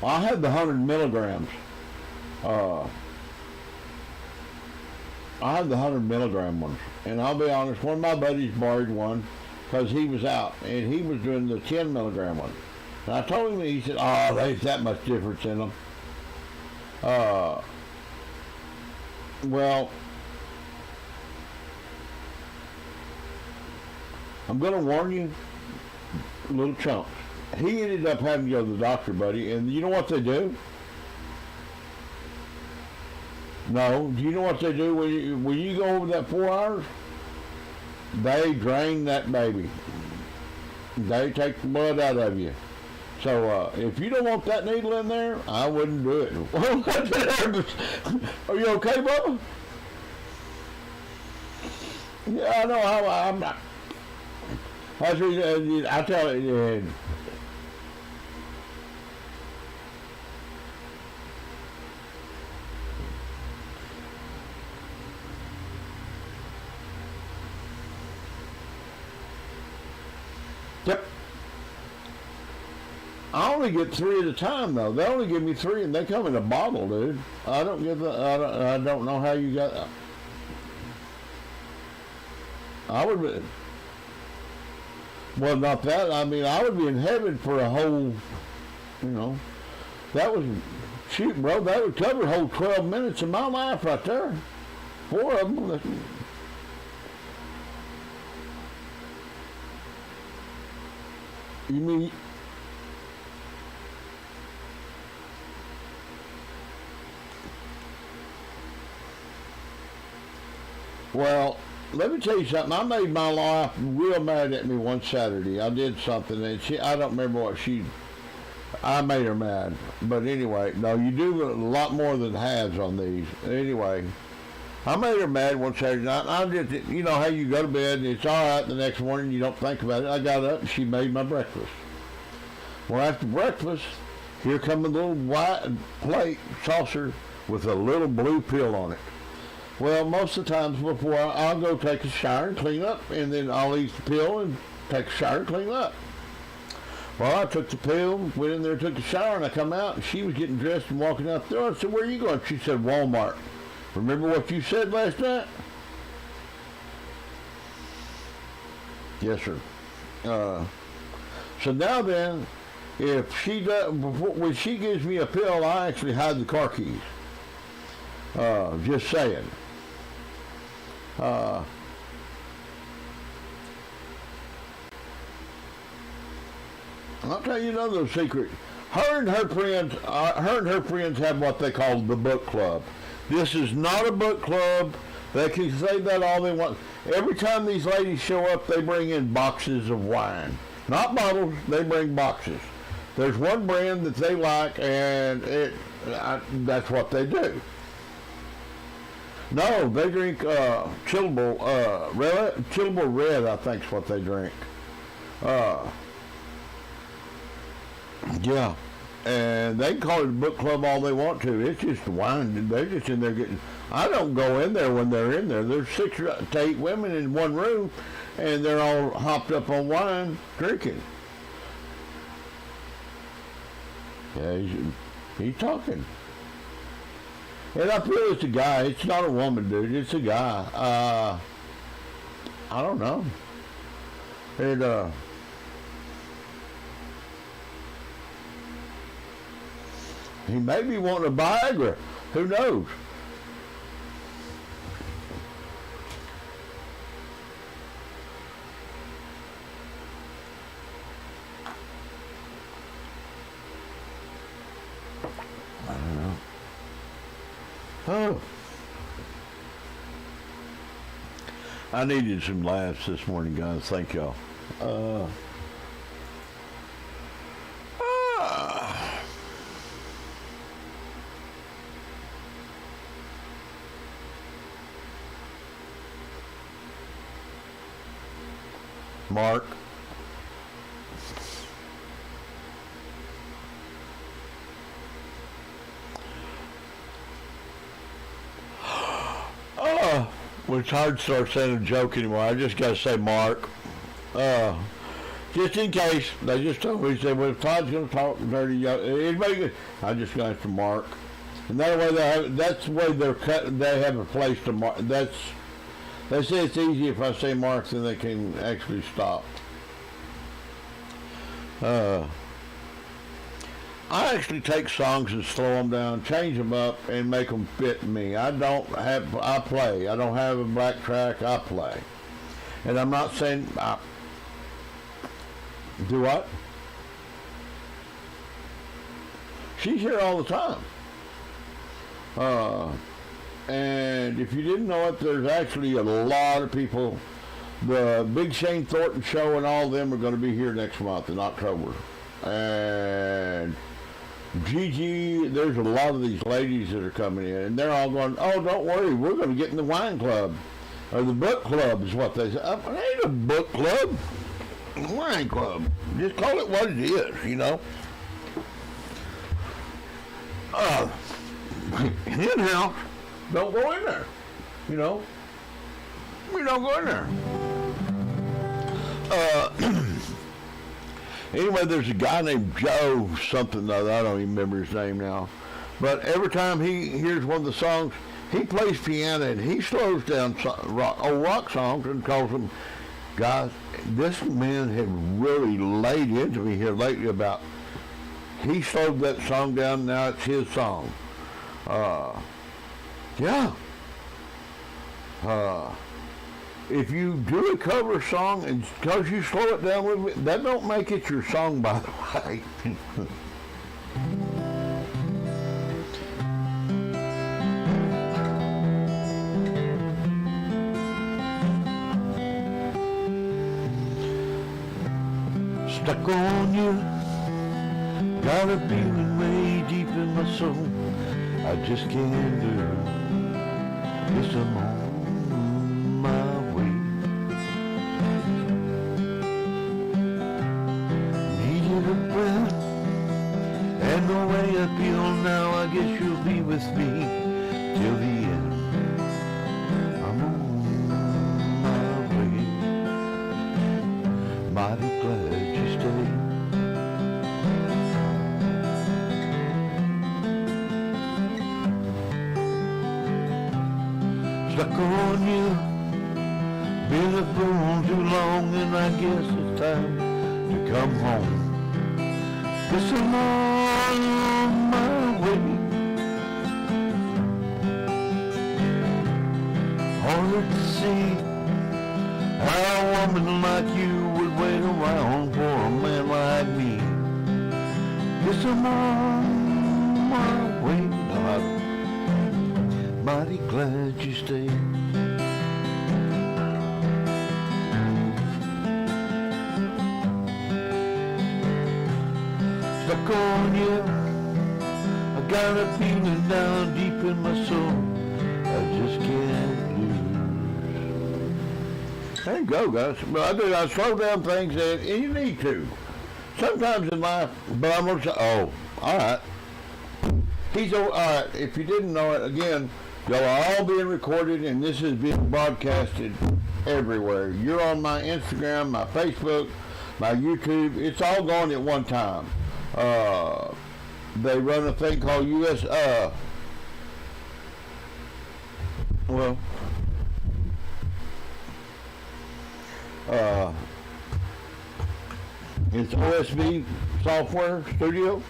I had the 100 milligrams. Uh, I had the 100 milligram ones, and I'll be honest, one of my buddies borrowed one because he was out, and he was doing the 10 milligram one. And I told him, he said, "Oh, there's that much difference in them." Well, I'm going to warn you, little chunks. He ended up having to go to the doctor, buddy, and you know what they do? No, do you know what they do when you go over that 4 hours? They drain that baby. They take the blood out of you. So if you don't want that needle in there, I wouldn't do it. Are you okay, Bubba? Yeah, I know. I'm not. I tell you. Yep. I only get 3 at a time though. They only give me 3, and they come in a bottle, dude. I don't get the. I don't know how you got. I would. Well, not that. I mean, I would be in heaven for a whole. You know, that was shoot, bro. That would cover a whole 12 minutes of my life right there. 4 of them. You mean? Well, let me tell you something. I made my wife real mad at me one Saturday. I did something, and I don't remember what I made her mad. But anyway, no, you do a lot more than halves on these. Anyway, I made her mad one Saturday night. I just, you know how you go to bed and it's all right the next morning, you don't think about it. I got up and she made my breakfast. Well, after breakfast, here come a little white plate saucer with a little blue pill on it. Well, most of the times before I'll go take a shower and clean up, and then I'll eat the pill and take a shower and clean up. Well, I took the pill, went in there, took a shower, and I come out, and she was getting dressed and walking out the door. I said, "Where are you going?" She said, "Walmart." Remember what you said last night? Yes, sir. So now then, if she does, when she gives me a pill, I actually hide the car keys. Just saying. I'll tell you another secret. Her and her friends have what they call the book club. This is not a book club. They can say that all they want. Every time these ladies show up, they bring in boxes of wine. Not bottles, they bring boxes. There's one brand that they like, and that's what they do. No, they drink Chillable Red, I think is what they drink. Yeah. And they can call it a book club all they want to. It's just wine. They're just in there getting... I don't go in there when they're in there. There's 6 to 8 women in one room, and they're all hopped up on wine, drinking. Yeah, he's talking. And I feel it's a guy. It's not a woman, dude. It's a guy. I don't know. And, he may be wanting a Viagra. Who knows? I don't know. Oh. I needed some laughs this morning, guys. Thank y'all. Uh, ah. Mark. When it's hard to start saying a joke anymore, I just got to say Mark. Just in case. They just told me, he said, well, if Todd's going to talk dirty, anybody, I just got to Mark. And that way that's the way they're cut. They have a place to mark. They say it's easy if I say Mark, then they can actually stop. I actually take songs and slow them down, change them up, and make them fit me. I play. I don't have a black track. I play. And I'm not saying, do what? She's here all the time. And if you didn't know it, there's actually a lot of people. The Big Shane Thornton show and all of them are going to be here next month in October. And Gigi, there's a lot of these ladies that are coming in, and they're all going, oh, don't worry, we're going to get in the wine club. Or the book club is what they say. It ain't a book club. It's a wine club. Just call it what it is, you know. In-house, don't go in there, you know. We don't go in there. Anyway, there's a guy named Joe something or other. I don't even remember his name now. But every time he hears one of the songs, he plays piano and he slows down rock songs and calls them, guys, this man has really laid into me here lately about, he slowed that song down, now it's his song. Yeah. If you do a cover song and because you slow it down a little bit, that don't make it your song, by the way. Stuck on you, got a feeling way deep in my soul. I just can't do this on my way. Needed a friend, and the way I feel now, I guess you'll be with me till the end. I'm on my way, mighty glad you stayed. Stuck on you, been a fool too long, and I guess it's time to come home. Guess I'm on my way. Hard to see how a woman like you would wait around for a man like me. Guess I'm on my way. Now I'm mighty glad you stayed. Stuck on you, I got a feeling down deep in my soul, I just can't lose. There you go, guys. But I slow down things, and you need to. Sometimes in life, but I'm going to say, oh, all right. All right, if you didn't know it, again, y'all are all being recorded, and this is being broadcasted everywhere. You're on my Instagram, my Facebook, my YouTube. It's all going at one time. They run a thing called it's OSB software studio,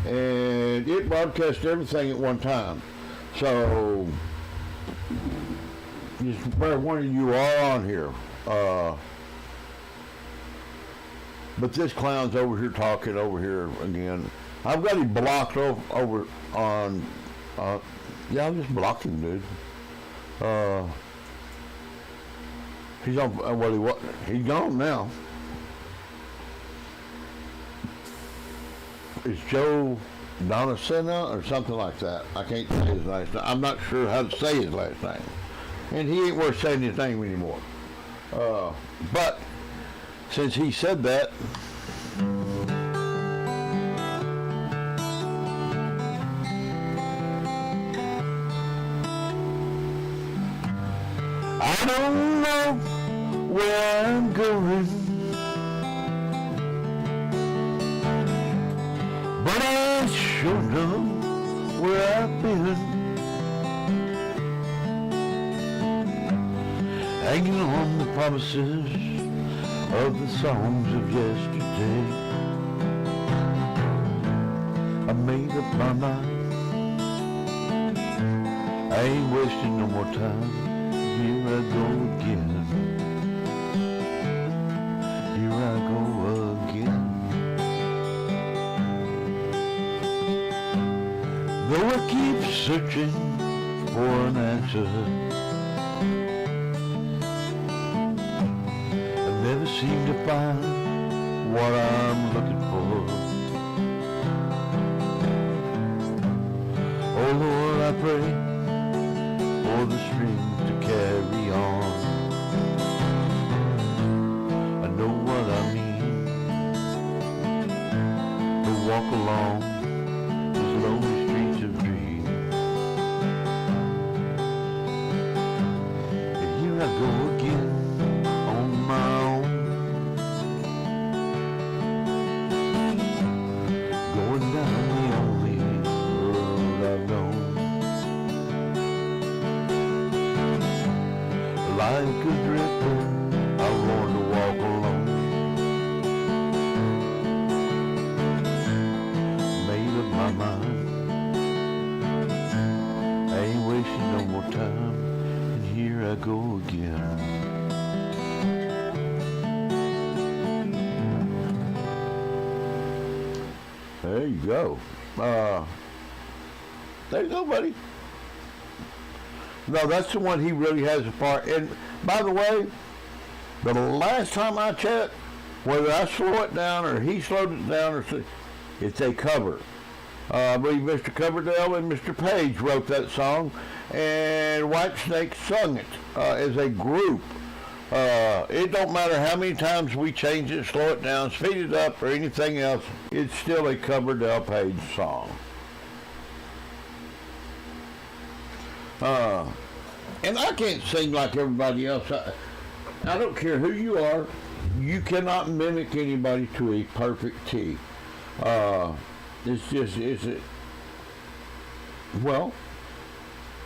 and it broadcasts everything at one time. So just prepare one you are on here. But this clown's over here talking over here again. I've got him blocked over on, yeah, I'm just blocking, dude. He's on. Well, he was. He's gone now. It's Joe Donacena or something like that. I can't say his last name. I'm not sure how to say his last name. And he ain't worth saying his name anymore. But since he said that, I don't know where I'm going, but I sure know where I've been. Hanging on the promises of the songs of yesterday. I made up my mind, I ain't wasting no more time. Here I go again. Here I go again. Though I keep searching for an answer, I never seem to find what I'm looking for. Oh Lord, I pray for the strength to carry on. I know what I mean, to walk along those lonely streets of dreams. And here I go again on my own, going down the only road I've known. Like a drifter, I want to walk alone. Made up my mind, I ain't wasting no more time, and here I go again. There you go. There you go, buddy. No, that's the one he really has a part. And by the way, the last time I checked, whether I slow it down or he slowed it down, or it's a cover. I believe Mr. Coverdale and Mr. Page wrote that song, and Whitesnake sung it as a group. It don't matter how many times we change it, slow it down, speed it up, or anything else, it's still a Coverdale Page song. And I can't sing like everybody else. I don't care who you are. You cannot mimic anybody to a perfect T. Well,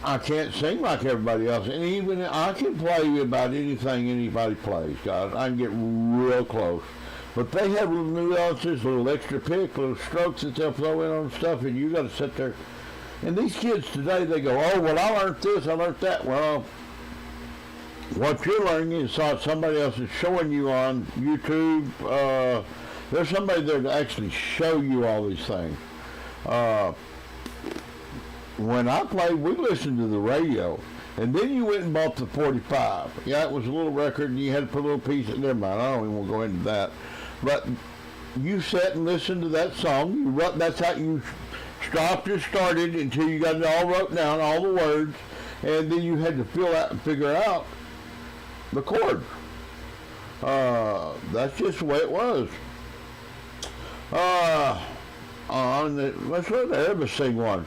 I can't sing like everybody else. And even I can play about anything anybody plays, guys. I can get real close. But they have little nuances, little extra pick, little strokes that they'll throw in on stuff, and you got to sit there. And these kids today, they go, oh, well, I learned this, I learned that. Well, what you're learning is somebody else is showing you on YouTube. There's somebody there to actually show you all these things. When I played, we listened to the radio, and then you went and bought the 45. Yeah, it was a little record, and you had to put a little piece in there. Never mind, I don't even want to go into that. But you sat and listened to that song. That's how you stopped and started until you got it all wrote down, all the words, and then you had to fill out and figure out the chords. That's just the way it was. Let's let Erebus sing one.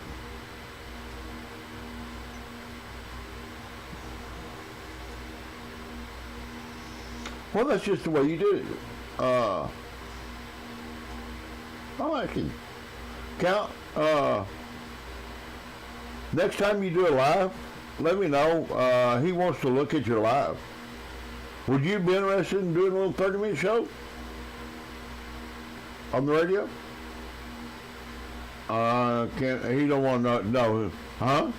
Well, that's just the way you do it. I like it. Count. Next time you do a live, let me know. He wants to look at your live. Would you be interested in doing a little 30-minute show on the radio? He don't want to know. Huh?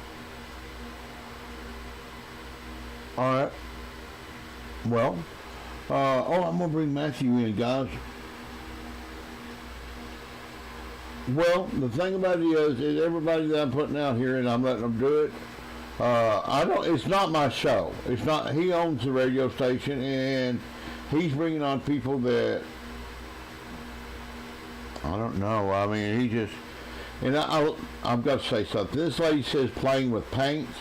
All right. Well, I'm going to bring Matthew in, guys. Well, the thing about it is everybody that I'm putting out here and I'm letting them do it, I don't. It's not my show. It's not. He owns the radio station, and he's bringing on people that I don't know. I mean, he just. And I've got to say something. This lady says playing with paints.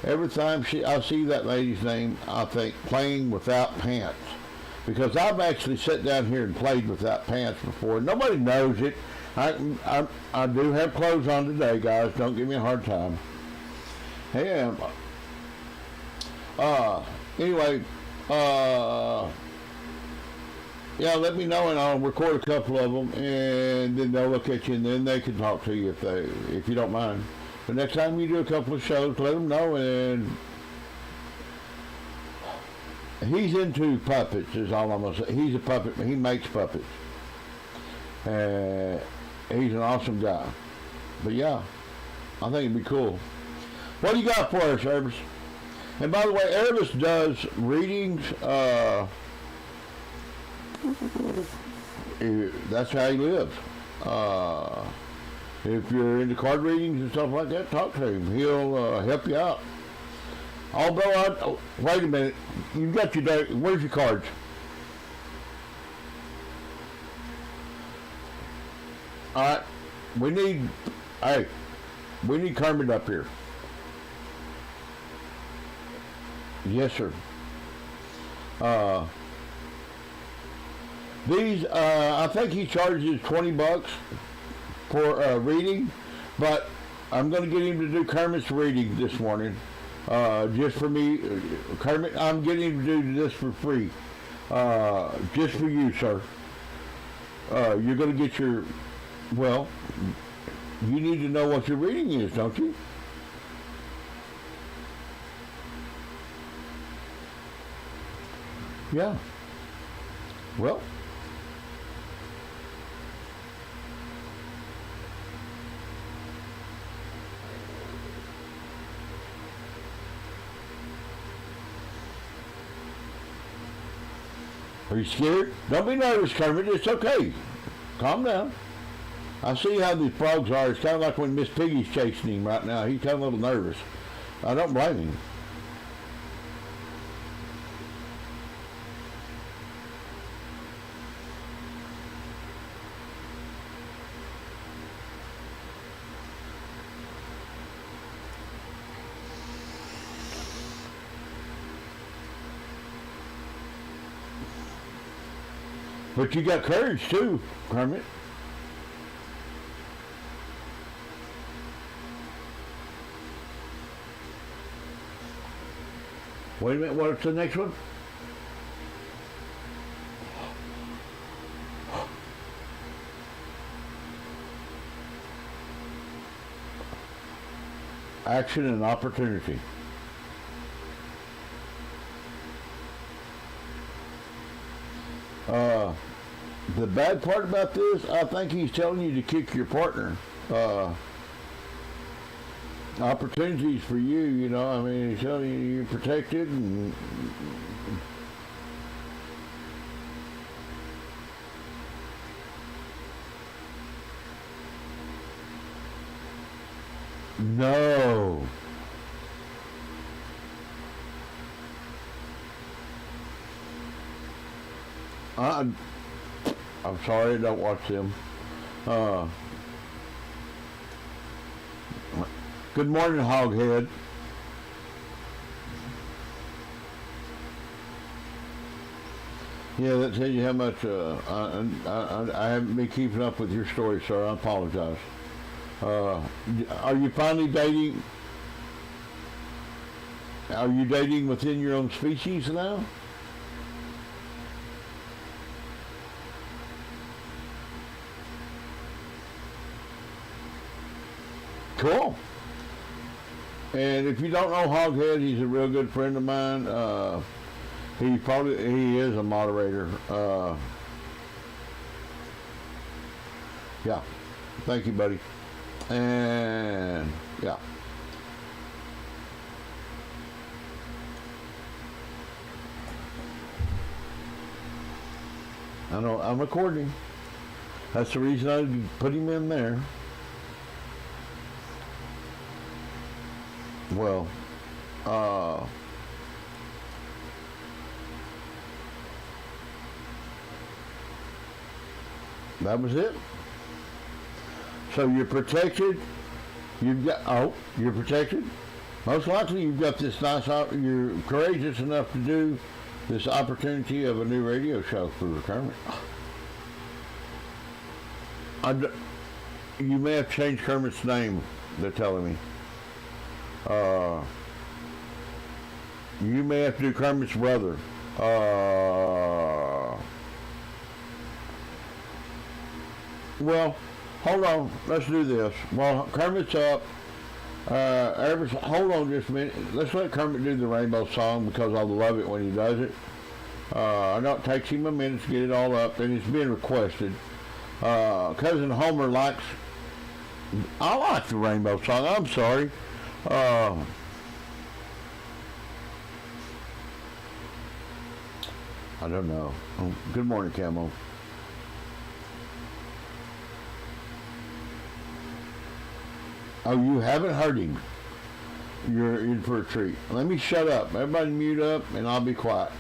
Every time I see that lady's name, I think playing without pants. Because I've actually sat down here and played without pants before. Nobody knows it. I do have clothes on today, guys. Don't give me a hard time. Hey, anyway, yeah, let me know and I'll record a couple of them, and then they'll look at you, and then they can talk to you if you don't mind. The next time you do a couple of shows, let them know. And he's into puppets, is all I'm gonna say. He's a puppet. He makes puppets. He's an awesome guy. But yeah, I think it'd be cool. What do you got for us, Elvis? And by the way, Elvis does readings. That's how he lives. If you're into card readings and stuff like that, talk to him. He'll help you out. Although, wait a minute. You've got your day. Where's your cards? All right. We need Kermit up here. Yes, sir. These, I think he charges $20 for reading, but I'm going to get him to do Kermit's reading this morning, just for me. Kermit, I'm getting him to do this for free, just for you, sir. You're going to get your, well, you need to know what your reading is, don't you? Yeah. Well, are you scared? Don't be nervous, Kermit. It's okay. Calm down. I see how these frogs are. It's kind of like when Miss Piggy's chasing him right now. He's kind of a little nervous. I don't blame him. But you got courage too, Kermit. Wait a minute, what's the next one? Action and opportunity. The bad part about this, I think he's telling you to kick your partner. Opportunities for you, you know. I mean, he's telling you you're protected and no. I'm sorry, I don't watch them. Uh, Good morning, Hoghead. Yeah, that tells you how much I haven't been keeping up with your story, sir. I apologize. Are you finally dating? Are you dating within your own species now? Cool. And if you don't know Hoghead, he's a real good friend of mine. He is a moderator. Yeah. Thank you, buddy. And yeah. I know I'm recording. That's the reason I put him in there. Well, Uh, that was it. So you're protected. You're protected. Most likely you've got this nice, you're courageous enough to do this opportunity of a new radio show for Kermit. You may have changed Kermit's name, they're telling me. You may have to do Kermit's brother. Well, hold on. Let's do this. While Kermit's up, hold on just a minute. Let's let Kermit do the Rainbow song because I love it when he does it. I know it takes him a minute to get it all up, and it's been requested. Cousin Homer likes. I like the Rainbow song. I'm sorry. I don't know. Good morning, Camo. Oh, you haven't heard him. You're in for a treat. Let me shut up. Everybody mute up, and I'll be quiet.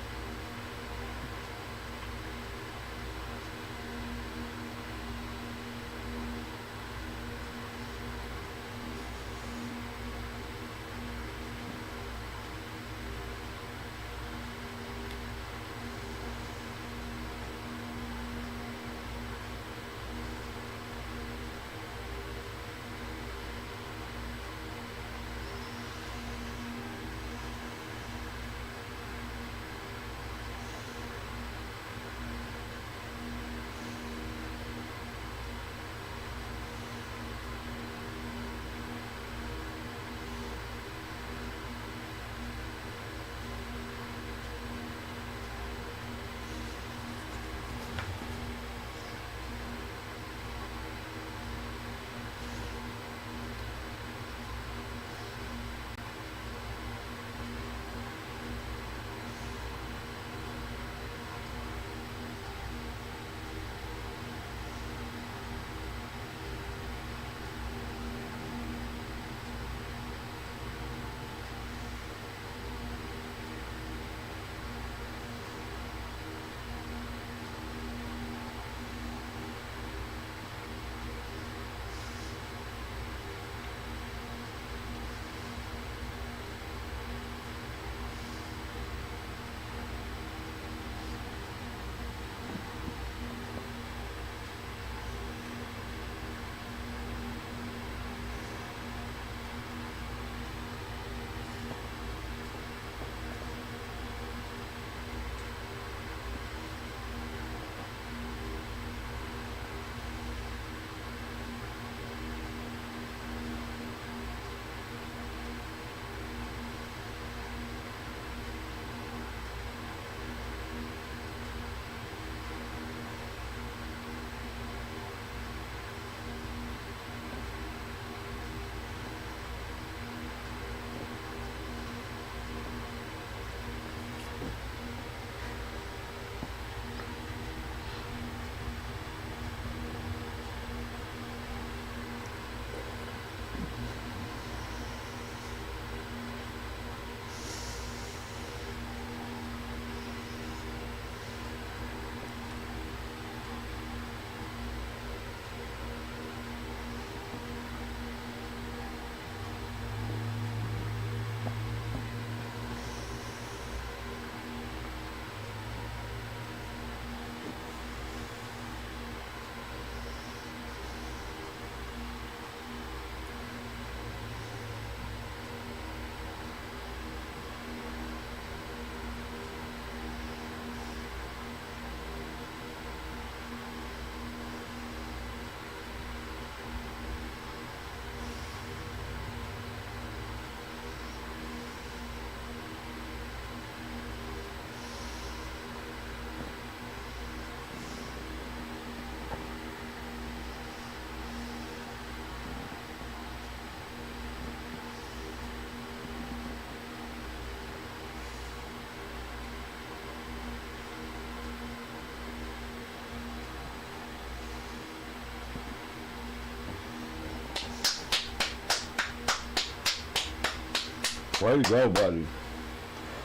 Way to go, buddy.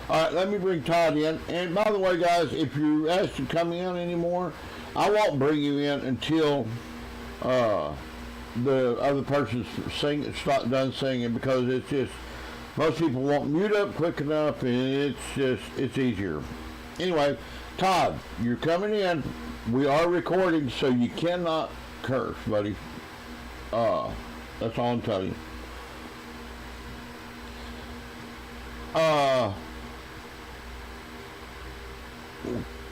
All right, let me bring Todd in. And by the way, guys, if you're asked to come in anymore, I won't bring you in until the other person's done singing, because it's just, most people won't mute up quick enough, and it's easier. Anyway, Todd, you're coming in. We are recording, so you cannot curse, buddy. That's all I'm telling you.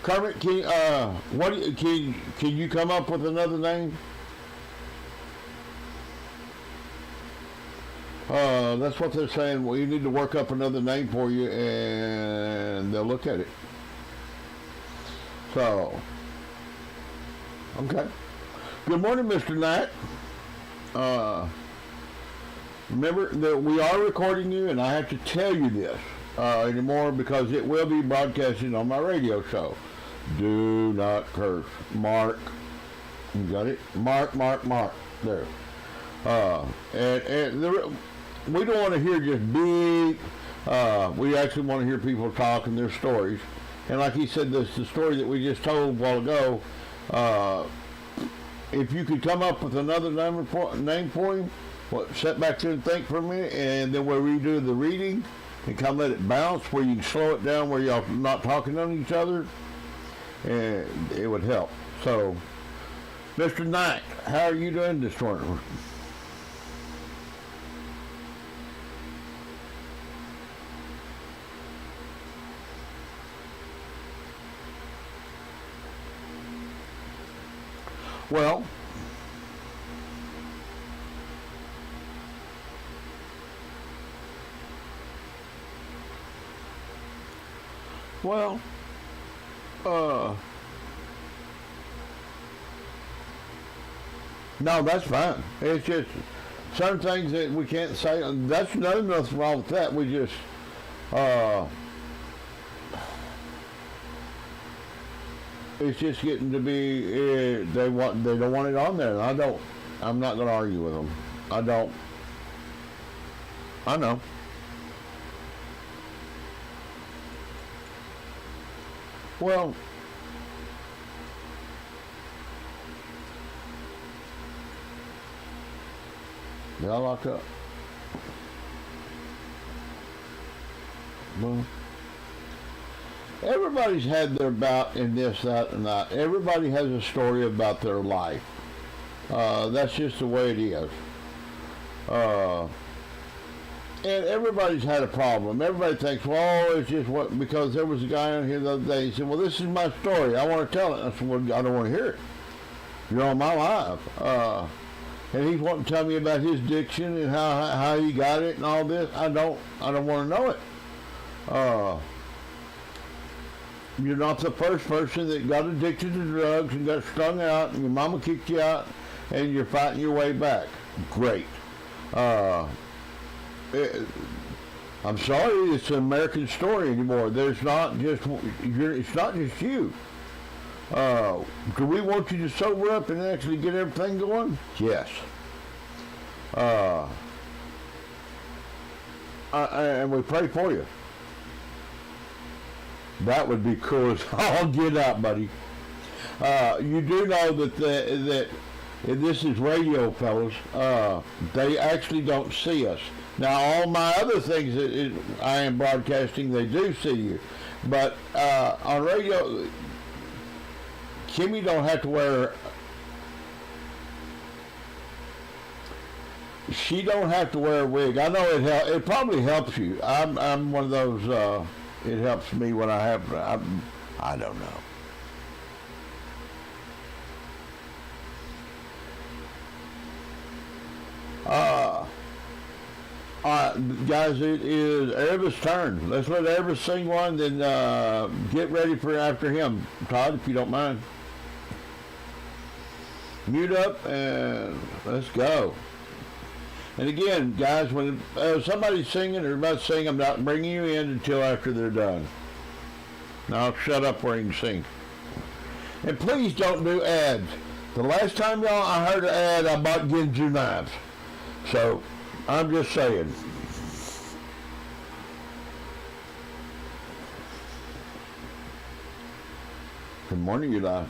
Kermit, can you come up with another name? That's what they're saying. We need to work up another name for you, and they'll look at it. So, okay. Good morning, Mr. Knight. Remember that we are recording you, and I have to tell you this anymore, because it will be broadcasting on my radio show. Do not curse. Mark. You got it? Mark. There. We don't want to hear just beep. We actually want to hear people talking their stories. And like he said, the story that we just told a while ago, if you could come up with another name for him, sit back there and think for a minute, and then we'll redo the reading and kind of let it bounce, where you can slow it down, where y'all not talking on each other, and it would help. So, Mr. Knight, how are you doing this morning? Well, no, that's fine. It's just some things that we can't say. That's nothing wrong with that. We just, it's just getting to be, they don't want it on there. And I'm not going to argue with them. I know. Well, they all locked up. Well, everybody's had their bout in this, that, and that. Everybody has a story about their life. That's just the way it is. And everybody's had a problem. Everybody thinks, well, it's just because there was a guy on here the other day, he said, well, this is my story. I want to tell it. I said, well, I don't want to hear it. You're on my live. And he's wanting to tell me about his addiction and how he got it and all this. I don't want to know it. You're not the first person that got addicted to drugs and got strung out, and your mama kicked you out, and you're fighting your way back. Great. I'm sorry, it's an American story anymore. It's not just you. Do we want you to sober up and actually get everything going? Yes. And we pray for you. That would be cool as all get out, buddy. You do know that this is radio, fellas. They actually don't see us. Now, all my other things that I am broadcasting, they do see you. But on radio, Kimmy don't have to wear. She don't have to wear a wig. I know it probably helps you. I'm one of those. It helps me when I have. I don't know. All right, guys, it is Ereva's turn. Let's let Ereva sing one, then get ready for after him. Todd, if you don't mind. Mute up and let's go. And again, guys, when somebody's singing or about to sing, I'm not bringing you in until after they're done. Now shut up where you can sing. And please don't do ads. The last time I heard an ad, I bought Ginju knives. So, I'm just saying. Good morning, Eli.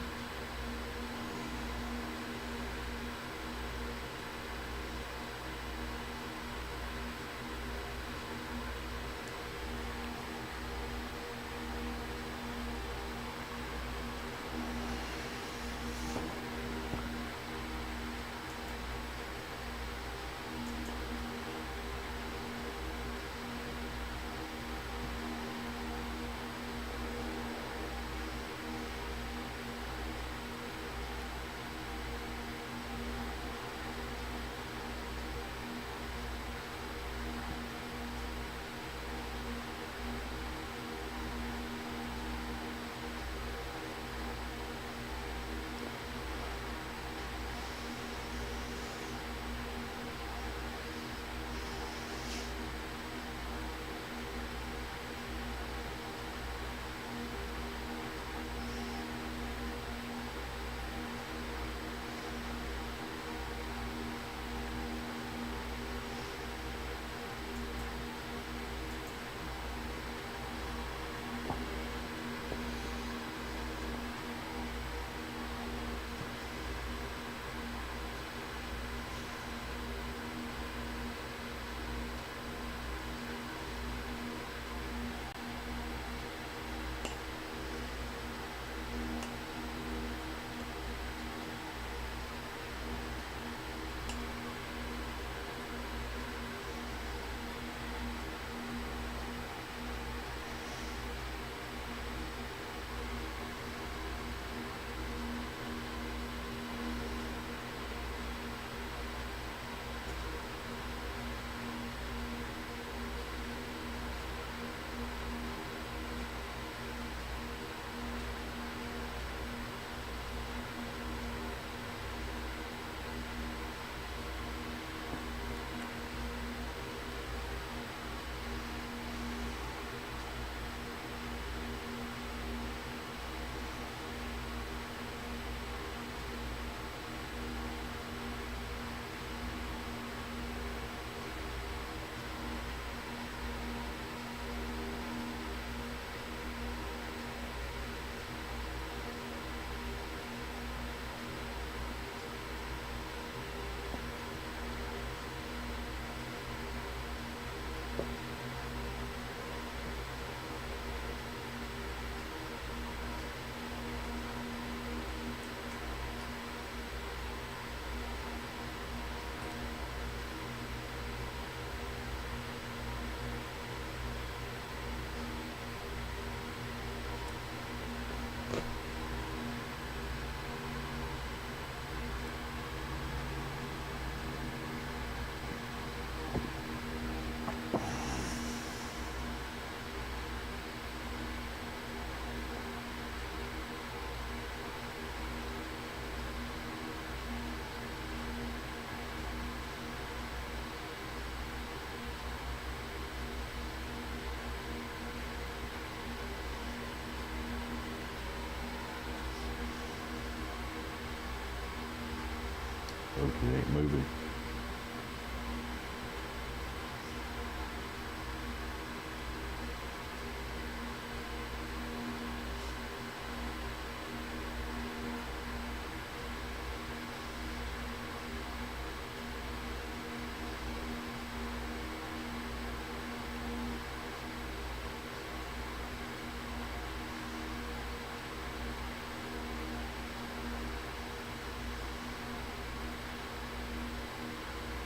Okay, ain't moving.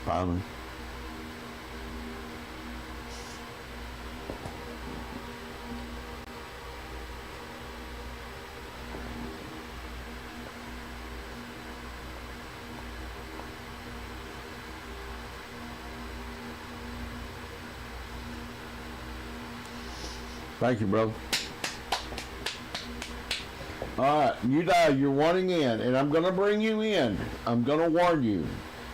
Finally. Thank you, brother. All right, you're wanting in, and I'm going to bring you in. I'm going to warn you.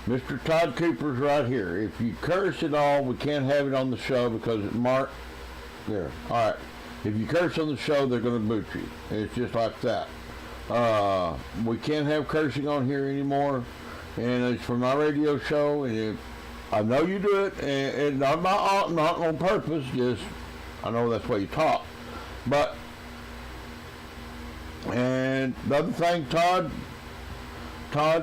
Mr. Todd Cooper's right here. If you curse at all, we can't have it on the show because it's marked there. All right. If you curse on the show, they're going to boot you. It's just like that. We can't have cursing on here anymore, and it's for my radio show. And I know you do it, and not on purpose. Just I know that's why you talk, but And the other thing, Todd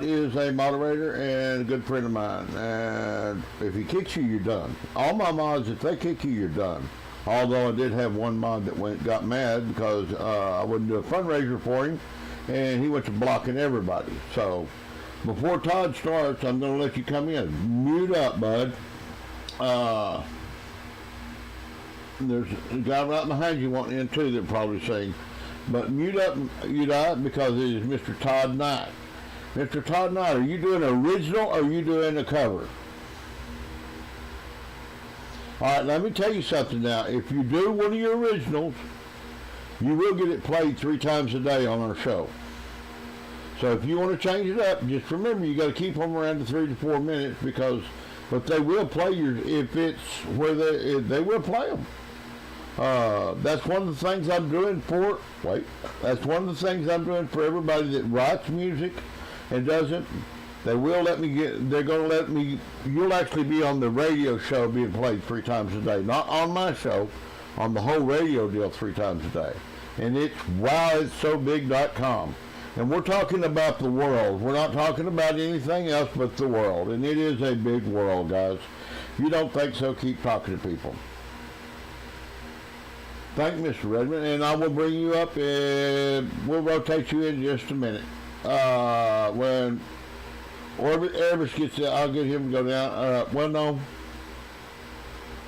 is a moderator and a good friend of mine. And if he kicks you, you're done. All my mods, if they kick you, you're done. Although I did have one mod that got mad because I wouldn't do a fundraiser for him, and he went to blocking everybody. So before Todd starts, I'm going to let you come in. Mute up, bud. There's a guy right behind you wanting in too that probably sing. But mute up, because it is Mr. Todd Knight. Mr. Todd Knight, are you doing an original or are you doing a cover? All right, let me tell you something now. If you do one of your originals, you will get it played 3 times a day on our show. So if you want to change it up, just remember you got to keep them around to 3 to 4 minutes but they will play if it's where they will play them. That's one of the things I'm doing that's one of the things I'm doing for everybody that writes music and doesn't. They're going to let me, you'll actually be on the radio show being played 3 times a day. Not on my show, on the whole radio deal 3 times a day. And it's wowitsobig.com. And we're talking about the world. We're not talking about anything else but the world. And it is a big world, guys. If you don't think so, keep talking to people. Thank you, Mr. Redmond. And I will bring you up and we'll rotate you in just a minute. When Elvis gets there, I'll get him to go down. Well, no.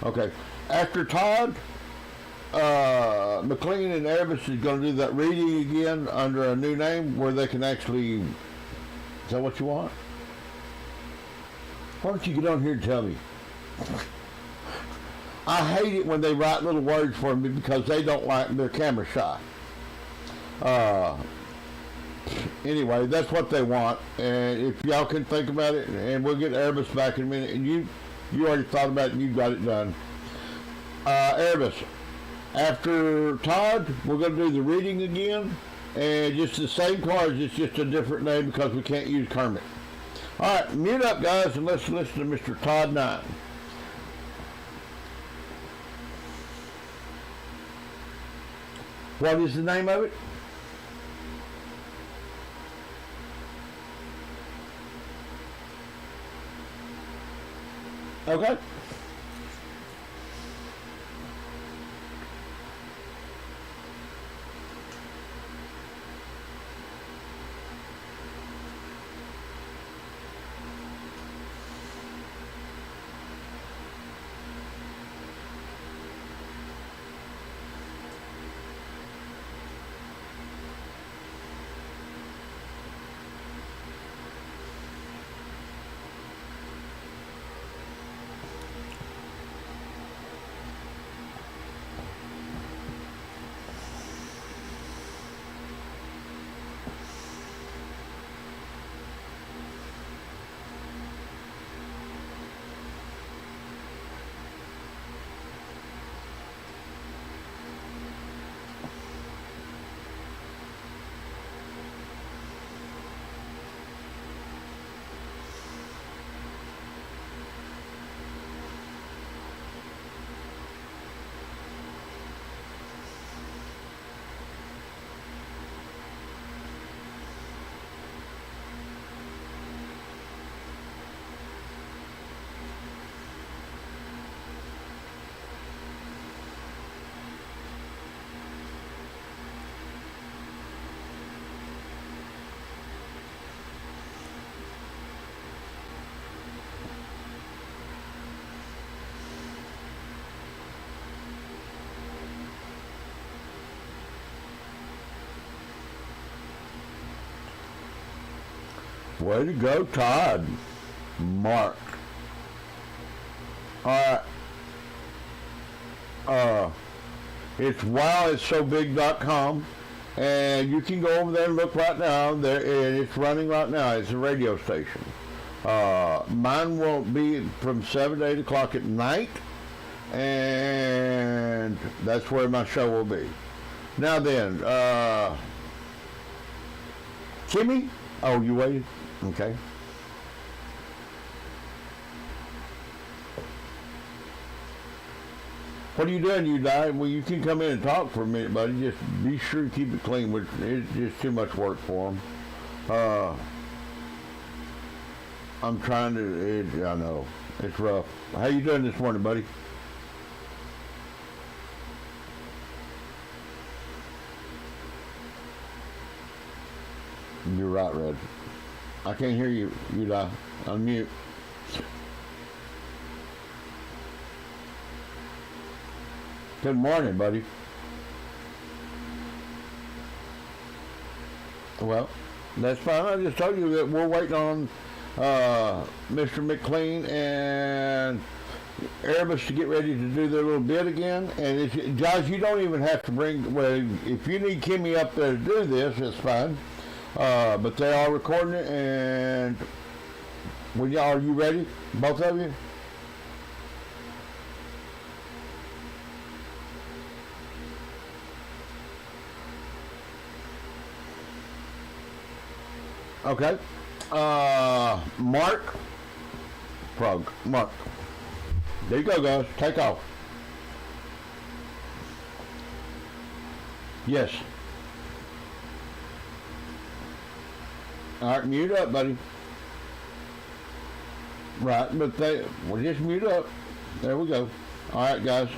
Okay. After Todd, McLean and Elvis is going to do that reading again under a new name where they can actually... Is that what you want? Why don't you get on here and tell me? I hate it when they write little words for me because they don't like... They're camera shy. Anyway, that's what they want, and if y'all can think about it, and we'll get Erebus back in a minute, and you already thought about it and you got it done. Erebus, after Todd, we're going to do the reading again, and just the same cards, it's just a different name because we can't use Kermit. All right, mute up, guys, and let's listen to Mr. Todd Knight. What is the name of it? Okay. Way to go, Todd. Mark. Alright. It's wowitsobig.com, and you can go over there and look right now. There, and it's running right now. It's a radio station. Mine will be from 7 to 8 o'clock at night, and that's where my show will be. Now then, Kimmy? Oh, you waited? Okay. What are you doing, you die? Well, you can come in and talk for a minute, buddy. Just be sure to keep it clean. It's just too much work for them. I'm trying to. I know it's rough. How you doing this morning, buddy? You're right, Red. I can't hear you. You die. Unmute. Good morning, buddy. Well, that's fine. I just told you that we're waiting on Mr. McLean and Erebus to get ready to do their little bit again. And Josh, you don't even have to bring. Well, if you need Kimmy up there to do this, it's fine. But they are recording it, and are you ready, both of you? Okay. Mark. Mark. There you go, guys. Take off. Yes. All right, mute up, buddy. Right, but well, just mute up. There we go. All right, guys.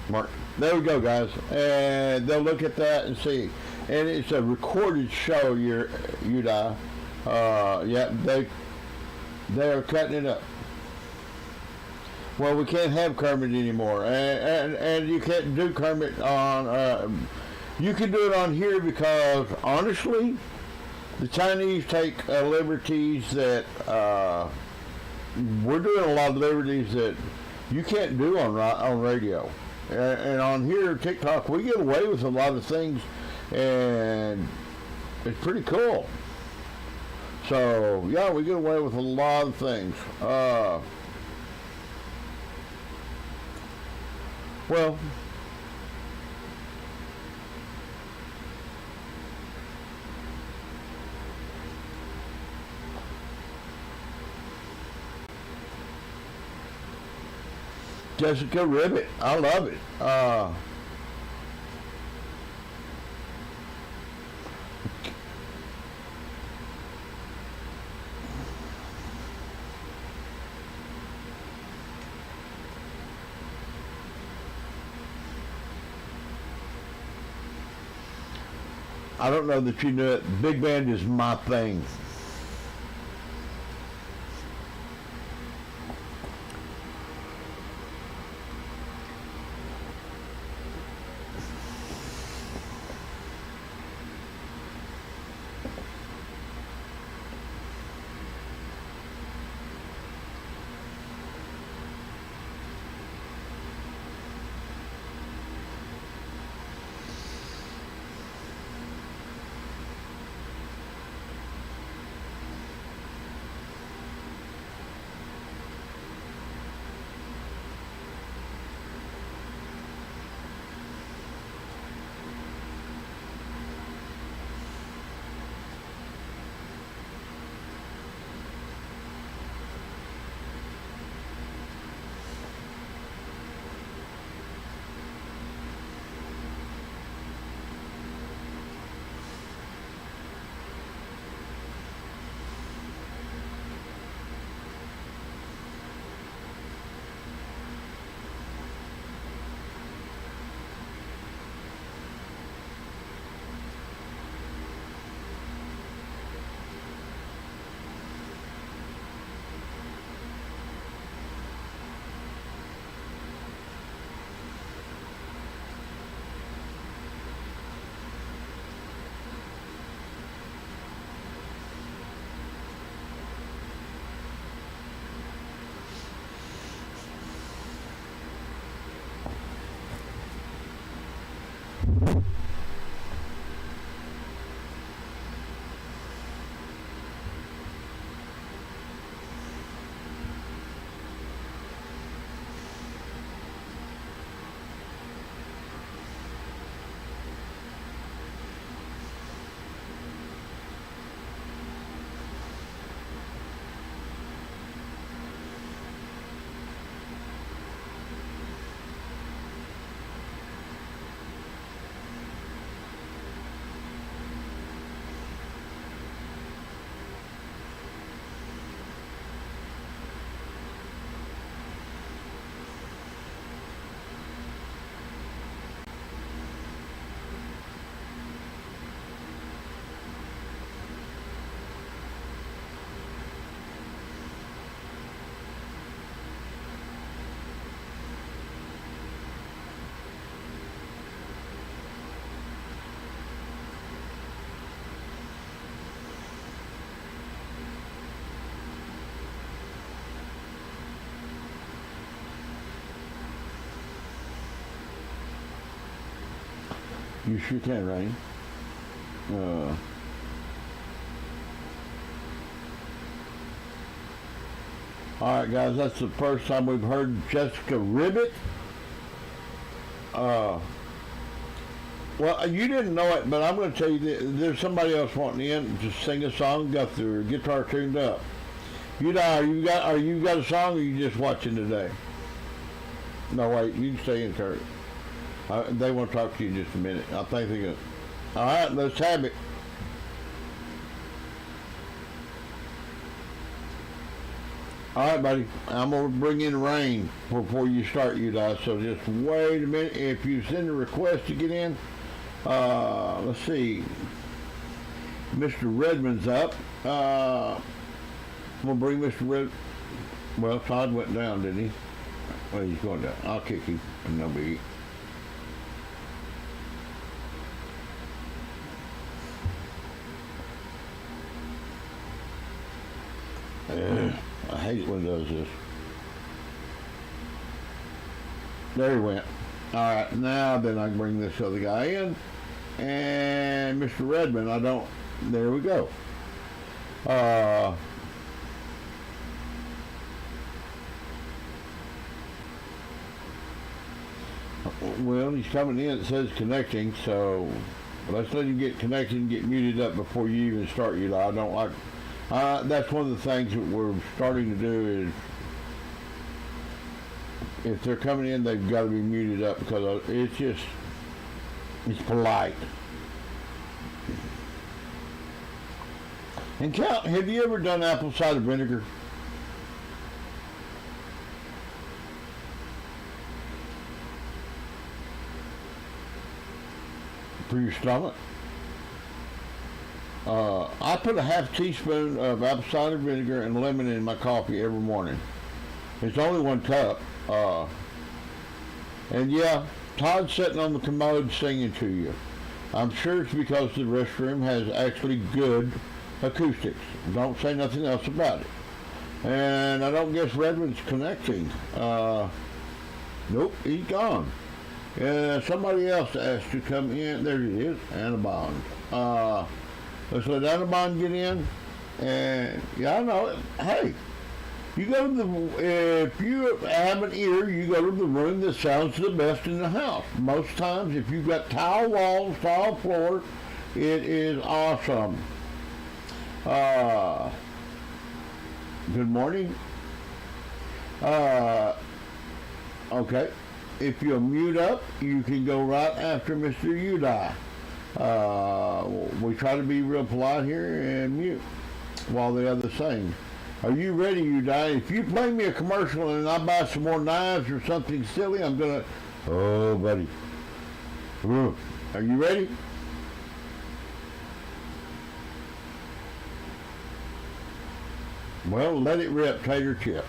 Mark. There we go, guys. And they'll look at that and see. And it's a recorded show, Udai. Yeah, they are cutting it up. Well, we can't have Kermit anymore. And you can't do Kermit on, you can do it on here because, honestly, the Chinese take liberties that, we're doing a lot of liberties that you can't do on radio, and on here TikTok we get away with a lot of things, and it's pretty cool. So yeah, we get away with a lot of things. Well, Jessica Ribbit, I love it. I don't know that you knew it. Big band is my thing. You sure can, Rain. All right, guys, that's the first time we've heard Jessica Ribbit. Well, you didn't know it, but I'm going to tell you that there's somebody else wanting in to sing a song, got their guitar tuned up. You got a song, or you just watching today? No, wait, you can stay in, Kurt. They want to talk to you in just a minute. I think they're going to. All right, let's have it. All right, buddy. I'm going to bring in Rain before you start, you guys. So just wait a minute. If you send a request to get in, let's see. Mr. Redmond's up. I'm going to bring Mr. Red. Well, Todd went down, didn't he? Well, he's going down. I'll kick him. No biggie. I hate it when it does this. There he went. Alright, now then I can bring this other guy in. And Mr. Redmond, there we go. Well, he's coming in, it says connecting, so let's let him get connected and get muted up before you even start, you know. I don't like. That's one of the things that we're starting to do is if they're coming in, they've got to be muted up because it's polite. And Count, have you ever done apple cider vinegar? For your stomach? I put a half teaspoon of apple cider vinegar and lemon in my coffee every morning. It's only 1 cup. And yeah, Todd's sitting on the commode singing to you. I'm sure it's because the restroom has actually good acoustics. Don't say nothing else about it. And I don't guess Redmond's connecting. Nope, he's gone. Somebody else asked to come in. There it is, Anna Bond. Let's let Anna Bond get in. And yeah, I know. Hey, you go to if you have an ear, you go to the room that sounds the best in the house. Most times, if you've got tile walls, tile floor, it is awesome. Good morning. Okay. If you'll mute up, you can go right after Mr. Udai. We try to be real polite here and mute while the others sing. Are you ready, Udai? If you play me a commercial and I buy some more knives or something silly, I'm gonna. Oh, buddy. Ooh. Are you ready? Well, let it rip, Tater Chip.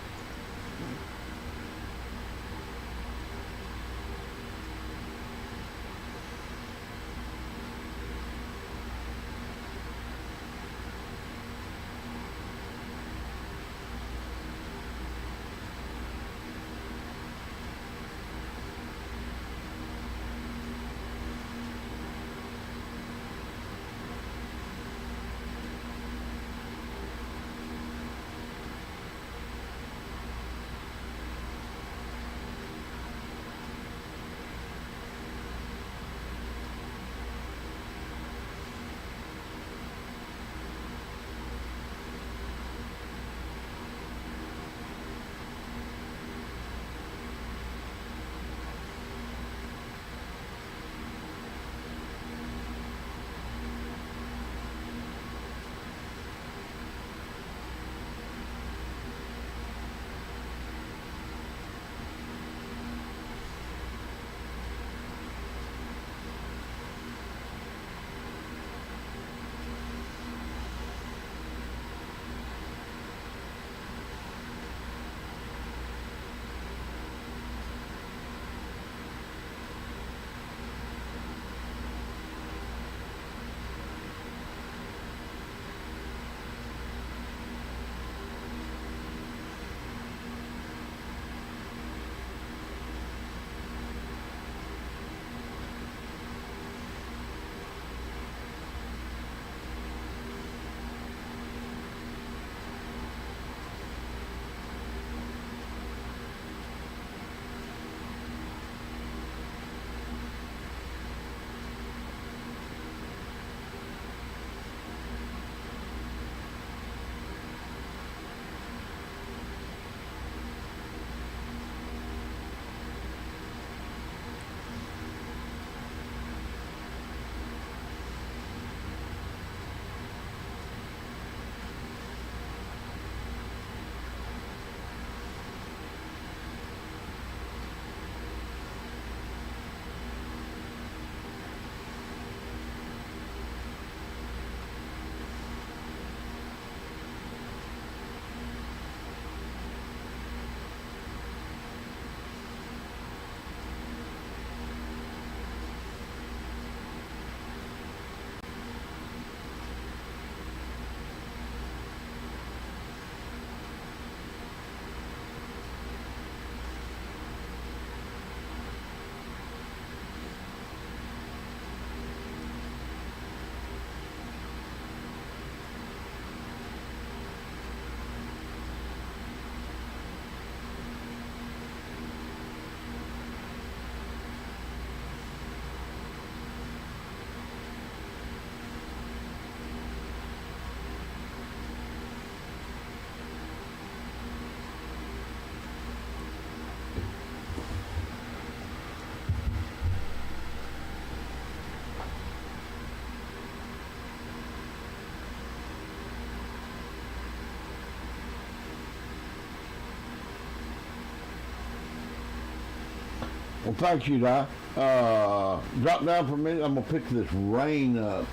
Well, thanks you, Di. Drop down for a minute. I'm gonna pick this rain up.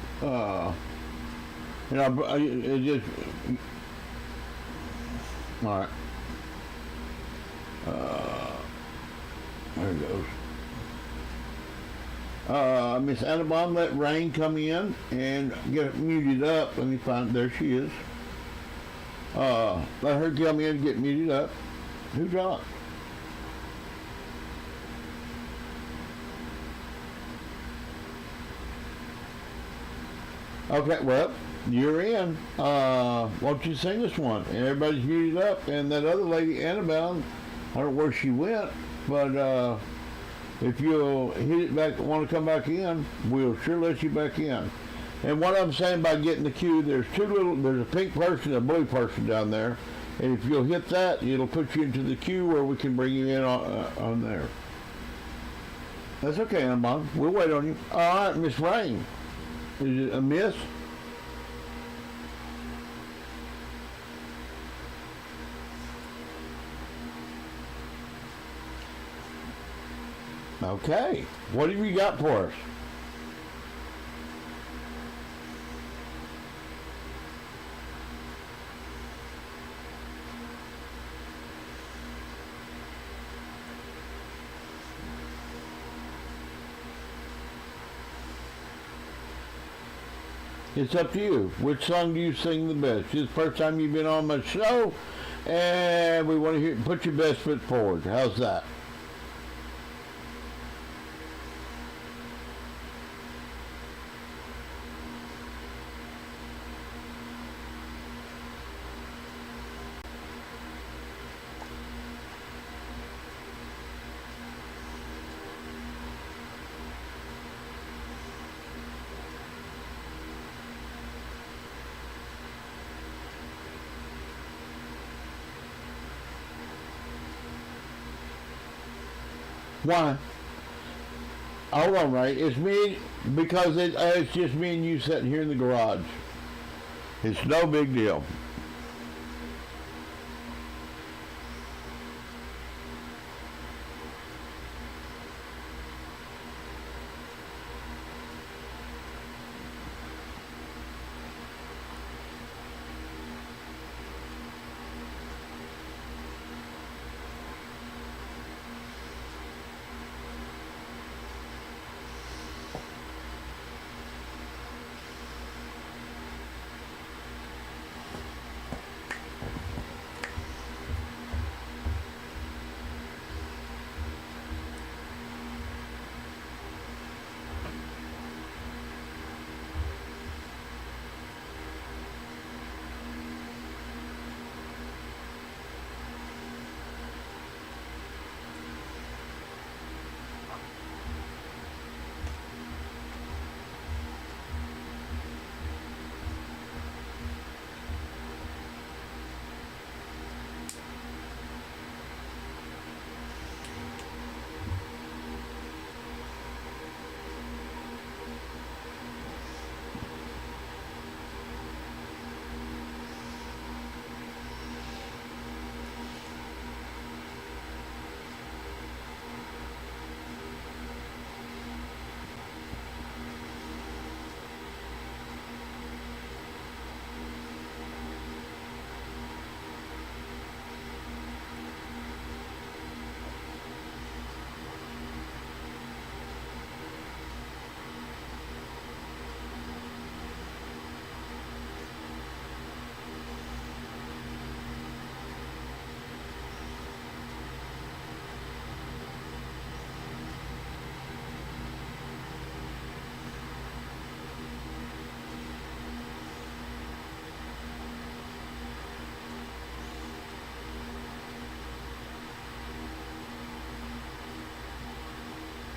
It just all right. There it goes. Miss Annabelle, let Rain come in and get it muted up. Let me find. There she is. Let her come in and get muted up. Who dropped? Okay, well, you're in. Why don't you sing this one? And everybody's muted up. And that other lady, Annabelle, I don't know where she went, but if you'll hit it back, want to come back in, we'll sure let you back in. And what I'm saying by getting the queue, there's a pink person and a blue person down there. And if you'll hit that, it'll put you into the queue where we can bring you in on there. That's okay, Annabelle. We'll wait on you. All right, Miss Rain. Is it a miss? Okay. What have you got for us? It's up to you. Which song do you sing the best? This is the first time you've been on my show, and we want to hear. Put your best foot forward. How's that? Why? Hold on, Ray. It's me because it's just me and you sitting here in the garage. It's no big deal.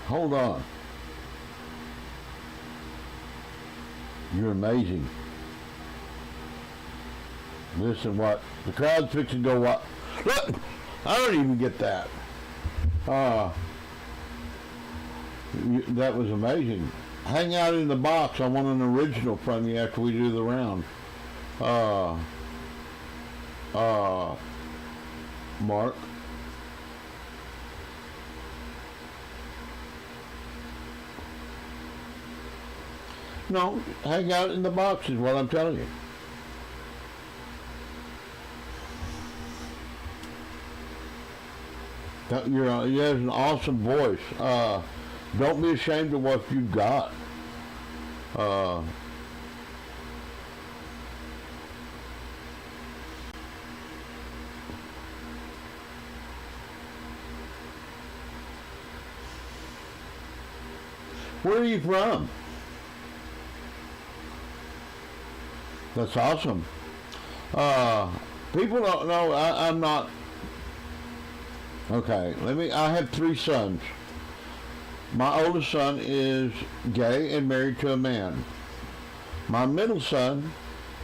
Hold on. You're amazing. Listen, what? The crowd's fixing to go what? Look! I don't even get that. That was amazing. Hang out in the box. I want an original from you after we do the round. Mark. No, hang out in the box is what I'm telling you. You have an awesome voice. Don't be ashamed of what you've got. Where are you from? That's awesome. People don't know. I'm not. Okay, I have 3 sons. My oldest son is gay and married to a man. My middle son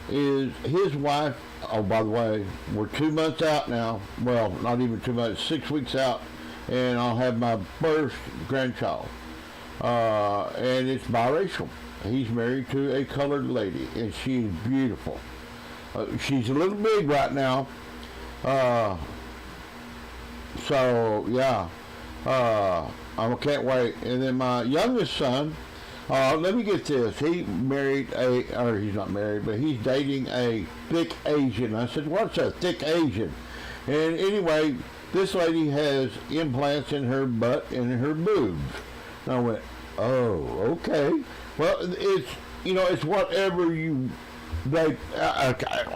is his wife. Oh, by the way, we're 2 months out now. Well, not even 2 months, 6 weeks out, and I'll have my first grandchild. And it's biracial. He's married to a colored lady, and she's beautiful. She's a little big right now. So yeah, I can't wait. And then my youngest son, let me get this. He married or he's not married, but he's dating a thick Asian. I said, what's a thick Asian? And anyway, this lady has implants in her butt and in her boobs. And I went, oh, okay. Well, it's whatever I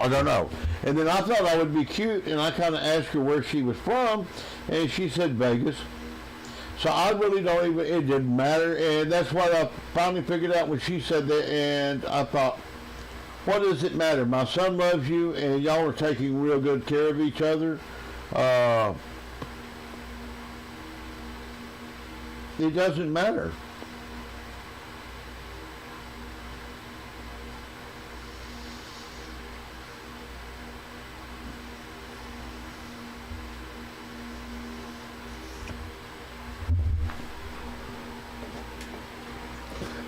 don't know. And then I thought I would be cute, and I kind of asked her where she was from, and she said Vegas. So I really don't even, it didn't matter, and that's what I finally figured out when she said that, and I thought, what does it matter? My son loves you, and y'all are taking real good care of each other. It doesn't matter.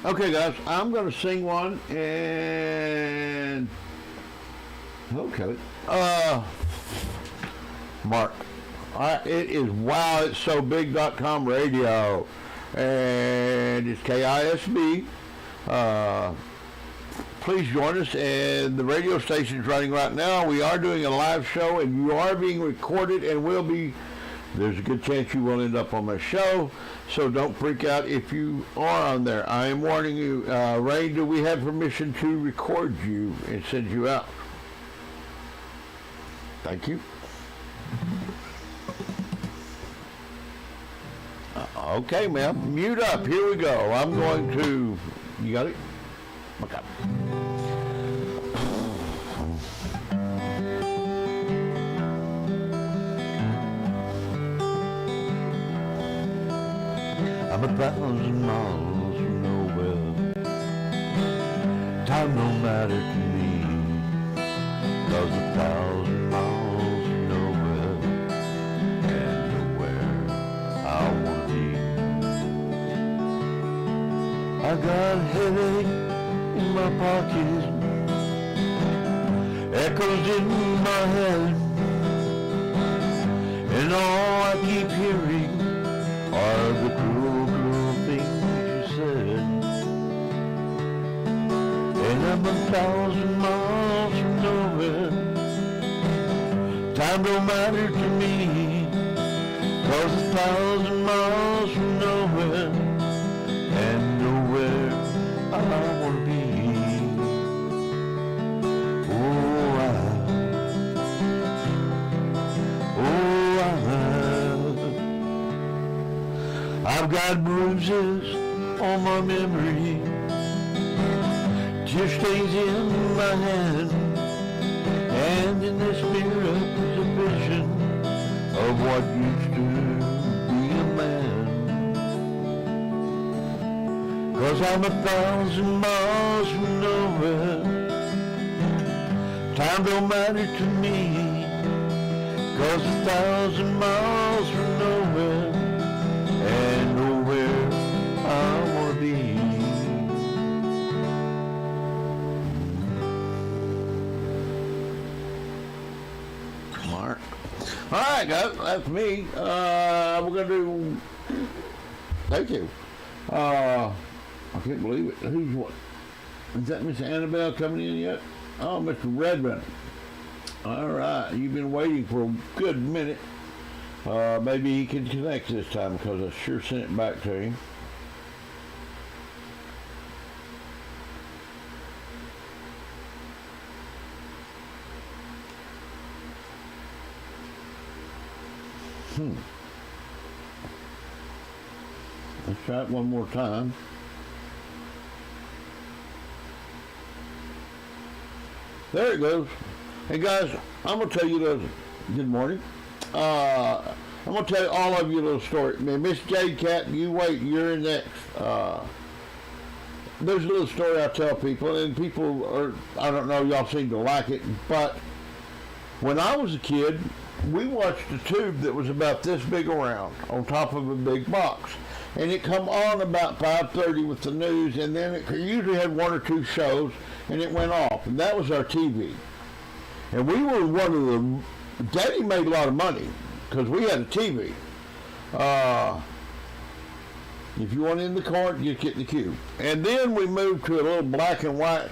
Okay, guys, I'm going to sing one, and okay, Mark, it is wowit'ssobig.com radio, and it's KISB. Please join us, and the radio station is running right now. We are doing a live show, and you are being recorded, and will be. There's a good chance you will end up on my show, so don't freak out if you are on there. I am warning you. Ray, do we have permission to record you and send you out? Thank you. Okay, ma'am. Mute up. Here we go. I'm going to... You got it? Okay. I'm 1,000 miles from nowhere. Time don't matter to me, 'cause 1,000 miles from nowhere and nowhere I wanna be. I got a headache in my pocket, echoes in my head, and all I keep hearing are the cruel things you said. And I'm 1,000 miles from nowhere. Time don't matter to me, 'cause 1,000 miles from nowhere and nowhere I wanna be. I've got bruises on my memory, tear stains in my hand, and in this mirror is a vision of what used to be a man. 'Cause I'm 1,000 miles from nowhere. Time don't matter to me, 'cause 1,000 miles from nowhere and nowhere I wanna be. Mark. All right, guys, that's me. We're gonna do. Thank you. I can't believe it. Who's what? Is that Miss Annabelle coming in yet? Oh, Mr. Redmond. All right, you've been waiting for a good minute. Maybe he can connect this time because I sure sent it back to him. Let's try it one more time. There it goes. Hey guys, I'm gonna tell you the good morning. I'm gonna tell you all of you a little story. Miss Jade Cat, you wait. You're next. There's a little story I tell people, and people are, I don't know, y'all seem to like it, but when I was a kid, we watched a tube that was about this big around on top of a big box. And it come on about 5:30 with the news, and then it usually had one or two shows, and it went off. And that was our TV. And we were one of the, Daddy made a lot of money because we had a TV. If you want in the cart, you get the cube. And then we moved to a little black and white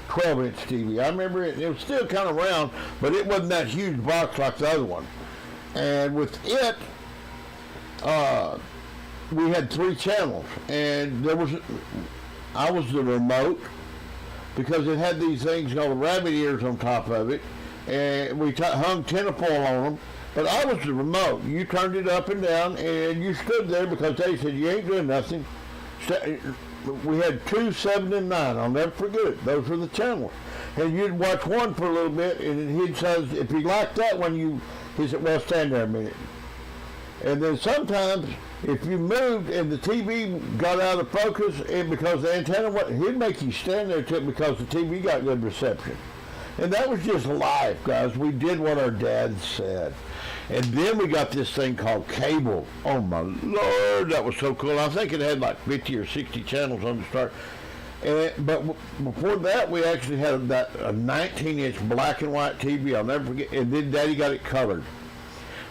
12-inch TV. I remember it was still kind of round, but it wasn't that huge box like the other one. And with it, we had 3 channels, and I was the remote because it had these things called rabbit ears on top of it, and we hung tinfoil on them. But I was the remote. You turned it up and down, and you stood there because they said you ain't doing nothing. We had 2, 7, and 9. I'll never forget it. Those were the channels. And you'd watch one for a little bit, and he'd say, if you liked that one, he said, well, stand there a minute. And then sometimes, if you moved and the TV got out of focus, and because the antenna, he'd make you stand there because the TV got good reception. And that was just life, guys. We did what our dad said. And then we got this thing called cable. Oh, my Lord, that was so cool. I think it had like 50 or 60 channels on the start. But before that, we actually had a 19-inch black and white TV. I'll never forget. And then Daddy got it colored.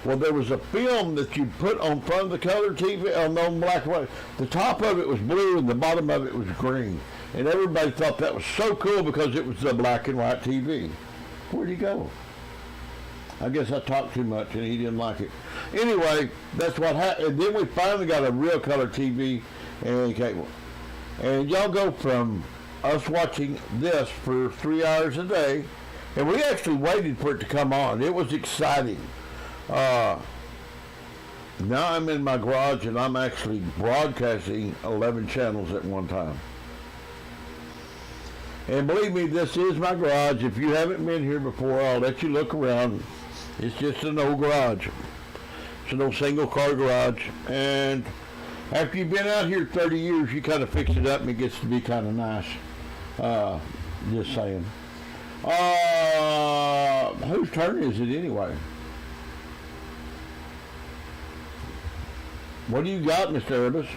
Well, there was a film that you put on front of the color TV, on black and white. The top of it was blue and the bottom of it was green. And everybody thought that was so cool because it was the black and white TV. Where'd he go? I guess I talked too much and he didn't like it. Anyway, that's what happened. And then we finally got a real color TV and cable. And y'all go from us watching this for 3 hours a day, and we actually waited for it to come on. It was exciting. Now I'm in my garage and I'm actually broadcasting 11 channels at one time. And believe me, this is my garage. If you haven't been here before, I'll let you look around. It's just an old garage. It's an old single car garage. And after you've been out here 30 years, you kind of fix it up and it gets to be kind of nice. Just saying. Whose turn is it anyway? What do you got, Mr. Erebus?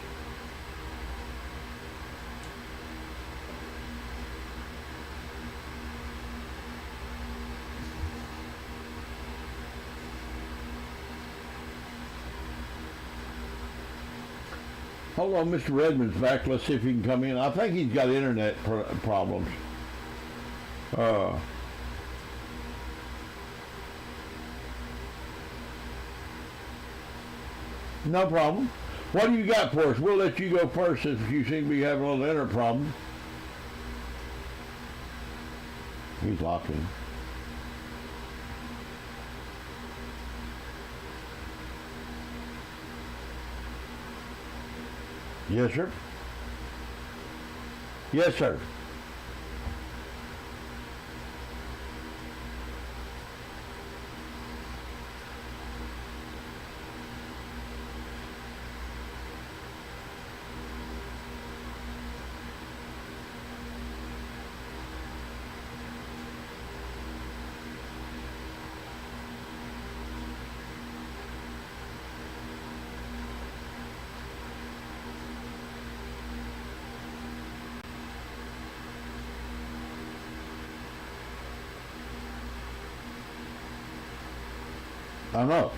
Hold on, Mr. Redmond's back. Let's see if he can come in. I think he's got internet problems. No problem. What do you got for us? We'll let you go first if you seem to be having a little internet problem. He's locked in. Yes, sir. Yes, sir. I know.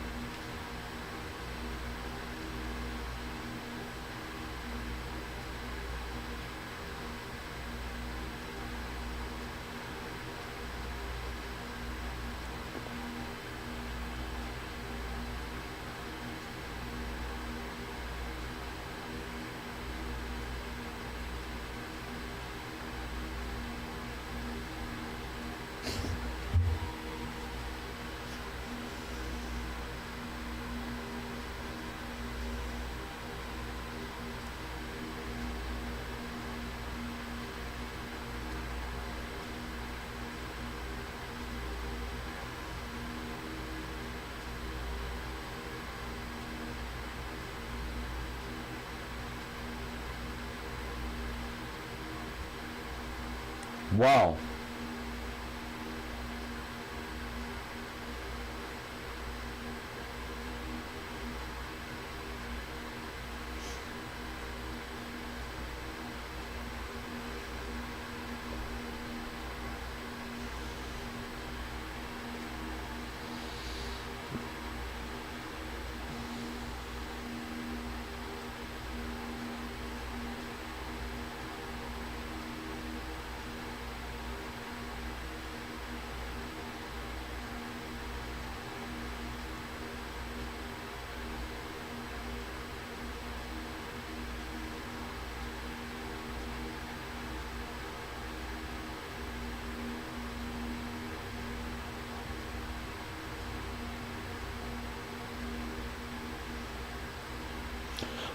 Wow.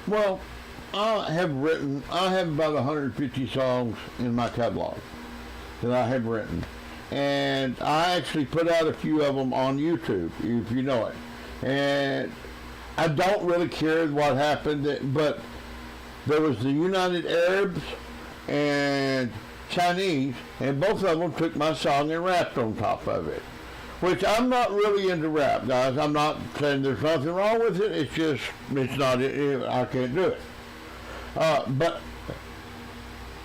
Well, I have about 150 songs in my catalog that I have written. And I actually put out a few of them on YouTube, if you know it. And I don't really care what happened, but there was the United Arabs and Chinese, and both of them took my song and rapped on top of it. Which I'm not really into rap, guys. I'm not saying there's nothing wrong with it. It's just, it's not, I can't do it. But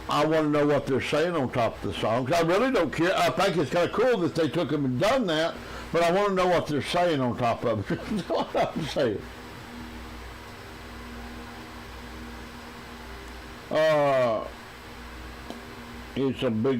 I want to know what they're saying on top of the songs. I really don't care. I think it's kind of cool that they took them and done that, but I want to know what they're saying on top of it. That's what I'm saying. Uh, it's a big.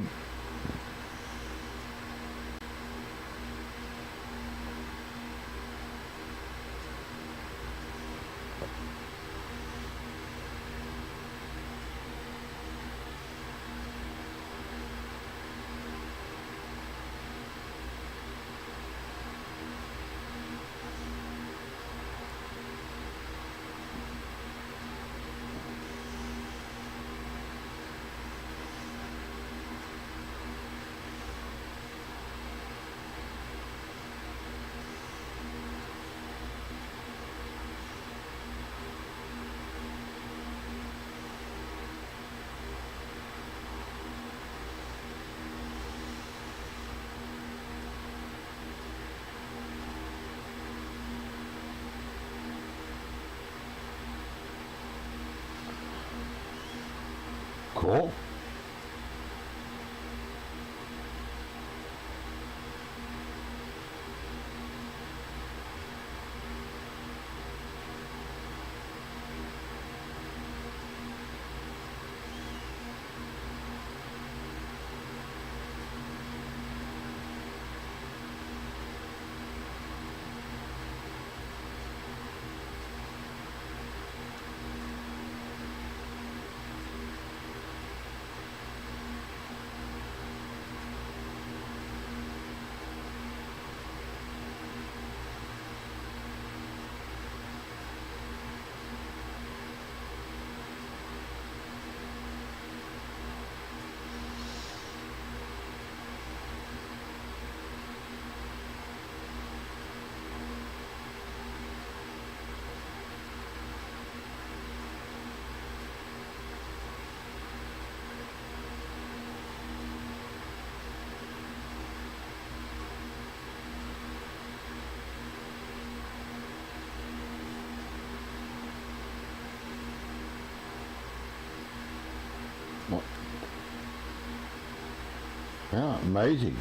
Cool. Well, yeah, amazing.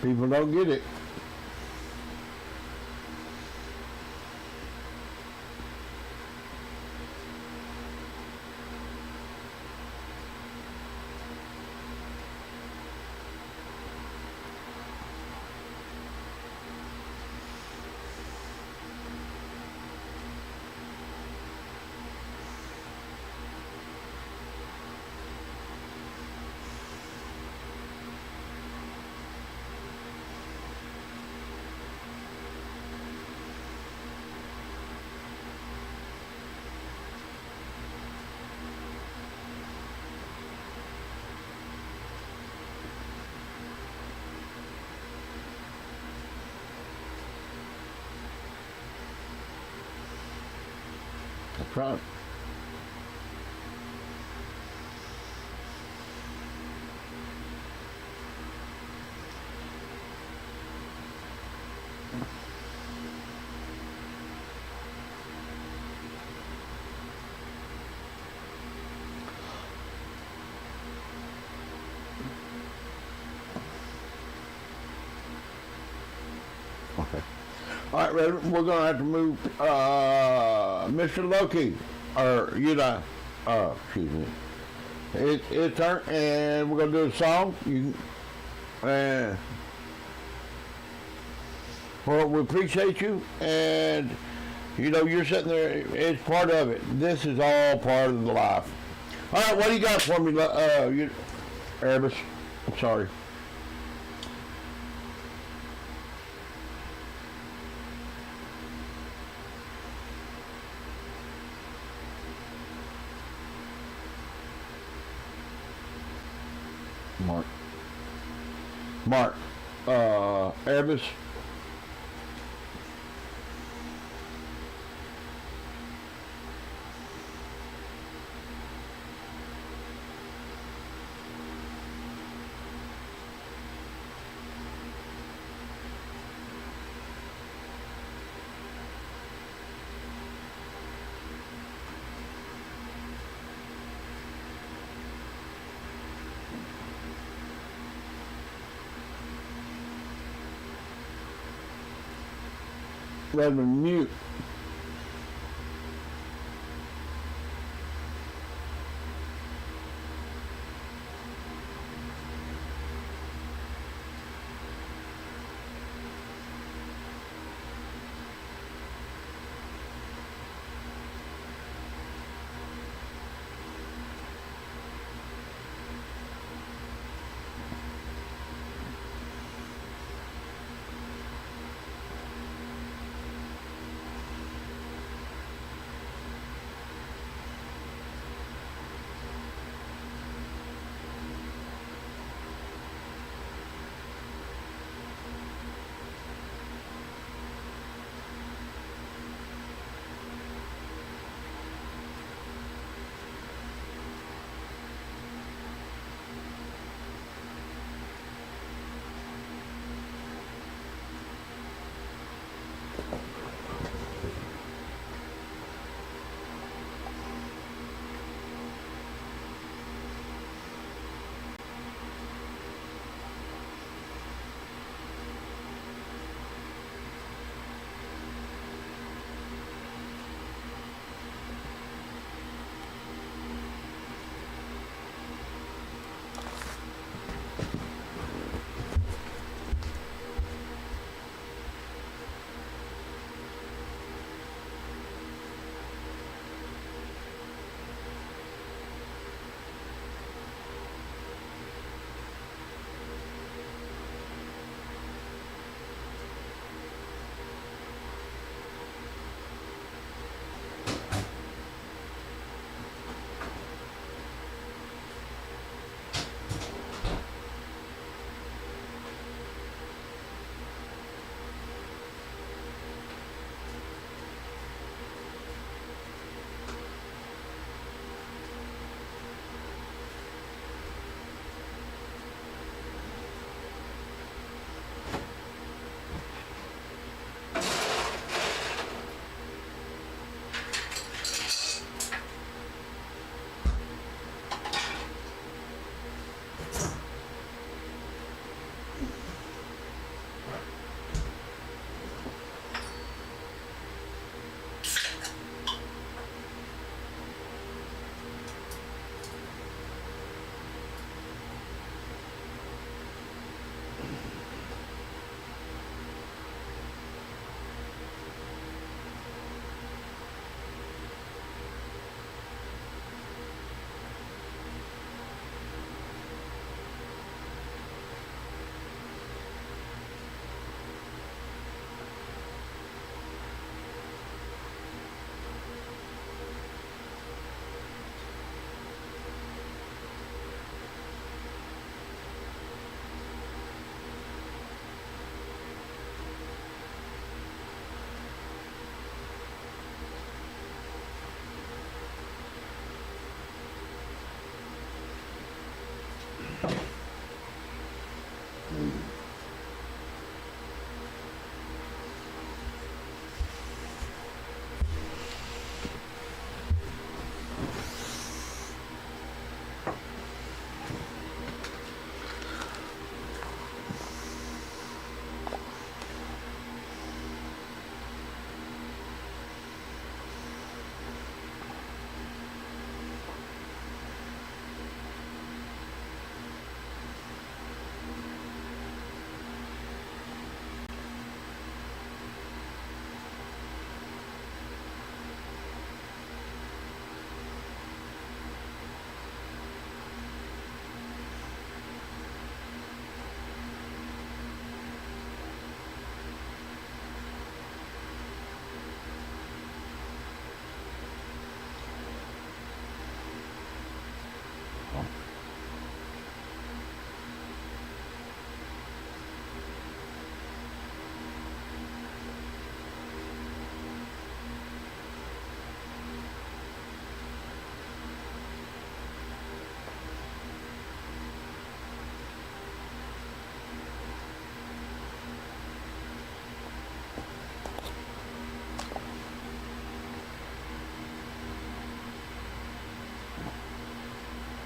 People don't get it. Try it. Okay. All right, Red, we're gonna have to move Mr. Loki, or excuse me. It's turn, and we're gonna do a song. And well, we appreciate you, and you're sitting there. It's part of it. This is all part of the life. All right, what do you got for me, Erebus? I'm sorry. Mark. Mark. Erebus. Redmond, mute.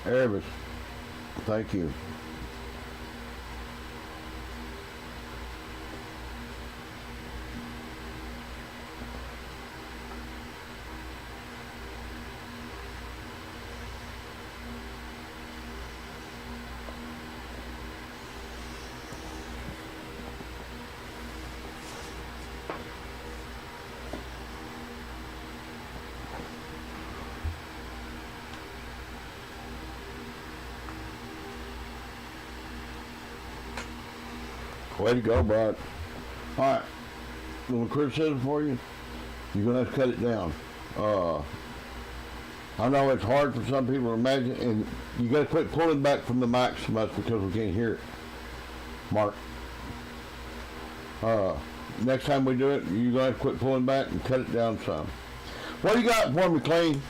Erebus, thank you. Way to go, bud. All right, little criticism for you. You're gonna have to cut it down. I know it's hard for some people to imagine, and you got to quit pulling back from the mic so much because we can't hear it. Mark. Next time we do it, you're gonna have to quit pulling back and cut it down some. What do you got for me, Clean?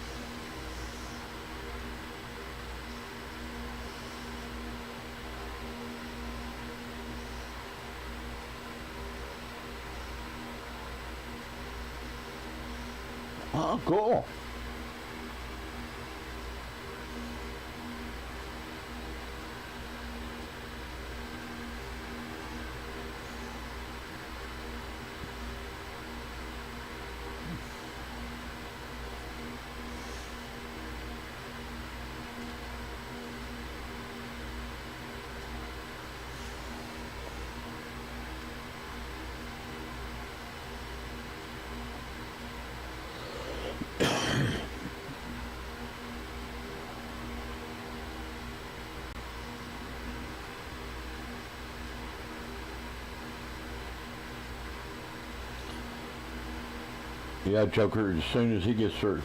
Oh, cool. Yeah, Joker, as soon as he gets through.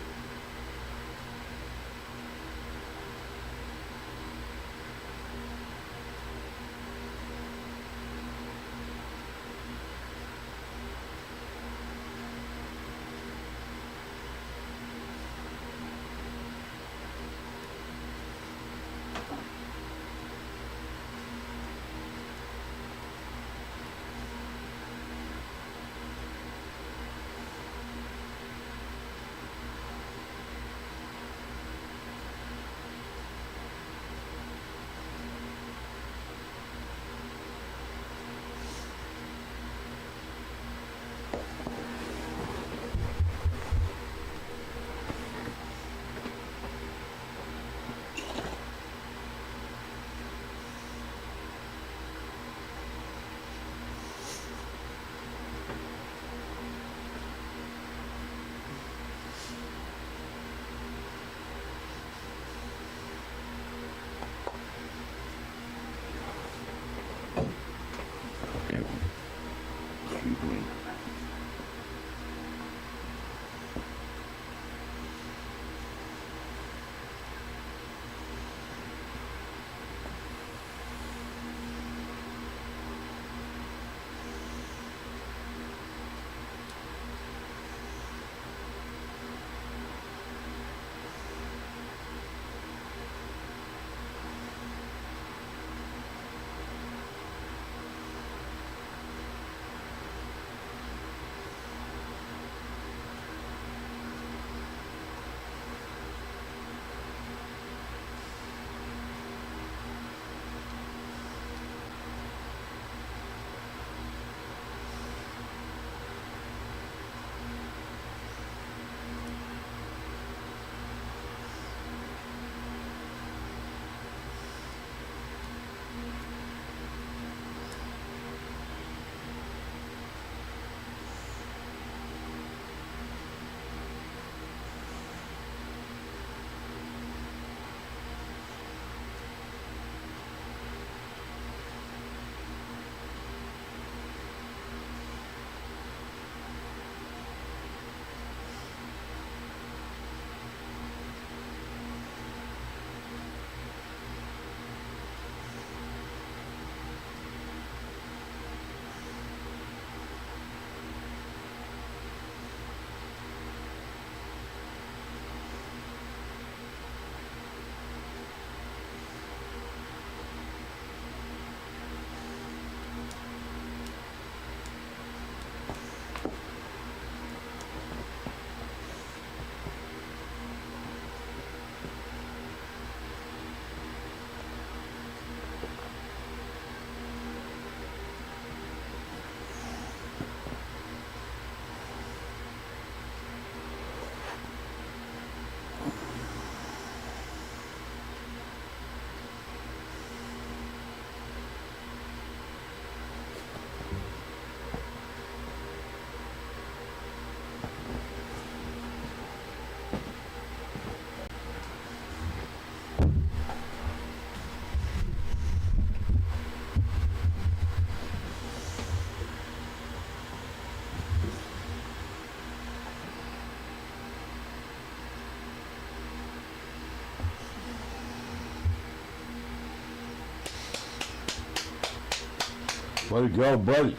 Way to go, buddy.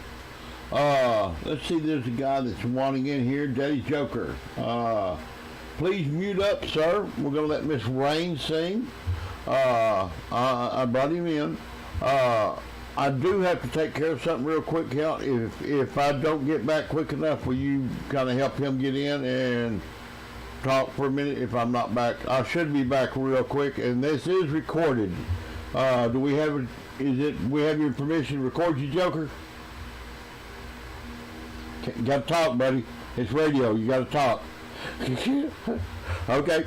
Let's see, there's a guy that's wanting in here, Daddy Joker. Please mute up, sir. We're going to let Miss Rain sing. I brought him in. I do have to take care of something real quick, Count. If I don't get back quick enough, will you kind of help him get in and talk for a minute? If I'm not back, I should be back real quick. And this is recorded. Do we have? We have your permission to record you, Joker? Got to talk, buddy. It's radio. You got to talk. Okay.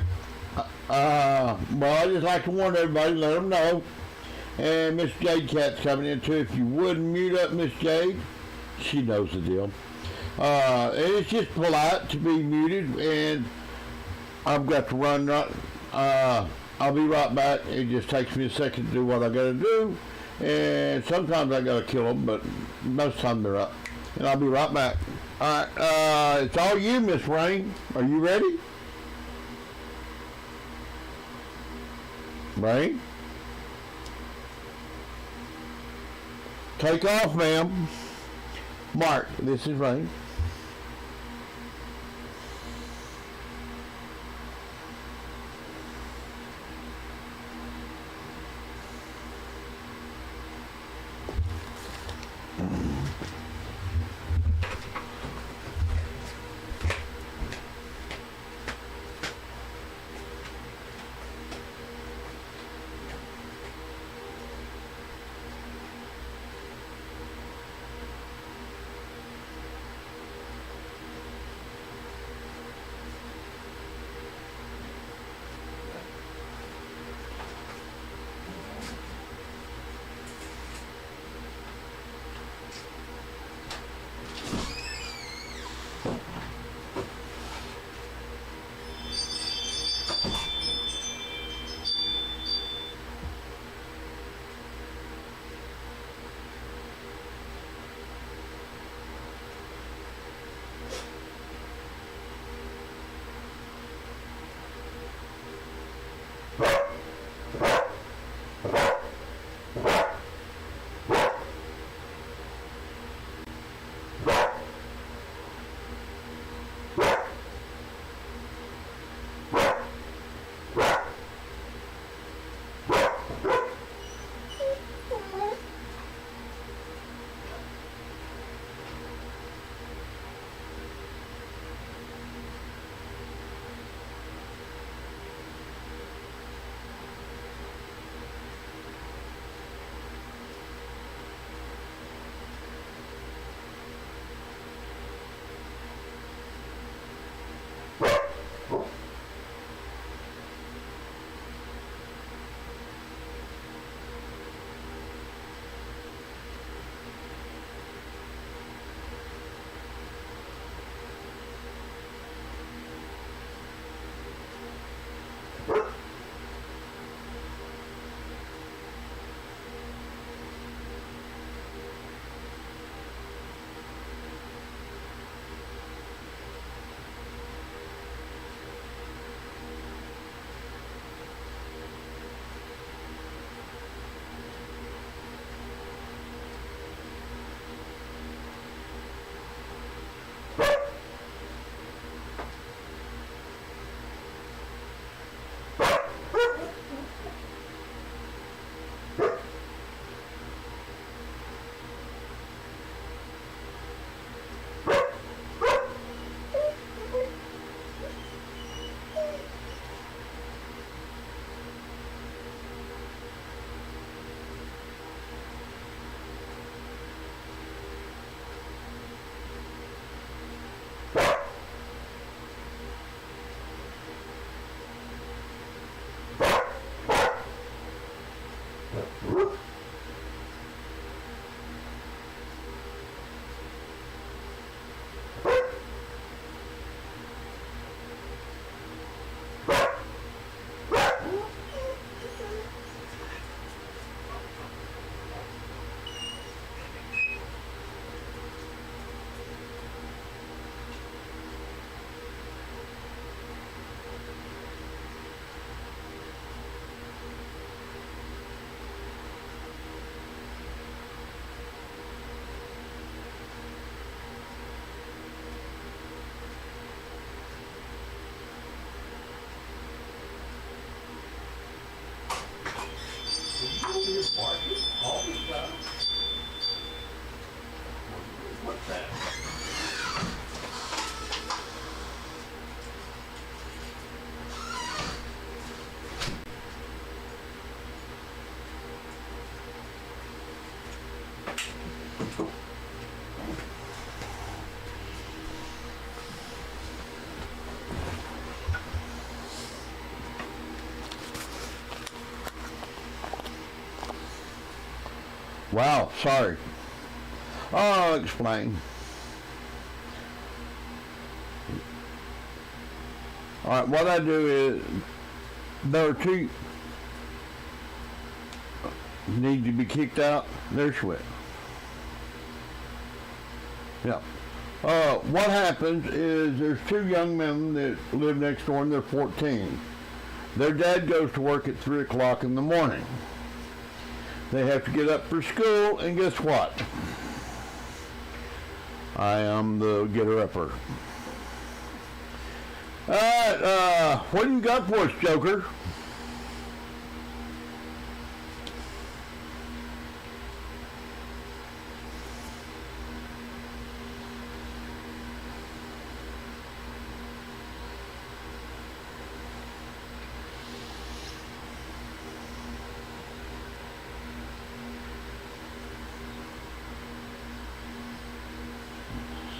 Well, I just like to warn everybody, let them know. And Miss Jade Cat's coming in too. If you would mute up Miss Jade, she knows the deal. And it's just polite to be muted, and I've got to run. I'll be right back. It just takes me a second to do what I got to do, and sometimes I got to kill them, but most of the time they're up. And I'll be right back. All right, it's all you, Miss Rain. Are you ready? Rain? Take off, ma'am. Mark, this is Rain. Wow, sorry. I'll explain. Alright, what I do is, there are two need to be kicked out. They're sweat. Yeah. What happens is there's two young men that live next door and they're 14. Their dad goes to work at 3 o'clock in the morning. They have to get up for school, and guess what? I am the getter-upper. Alright, what do you got for us, Joker?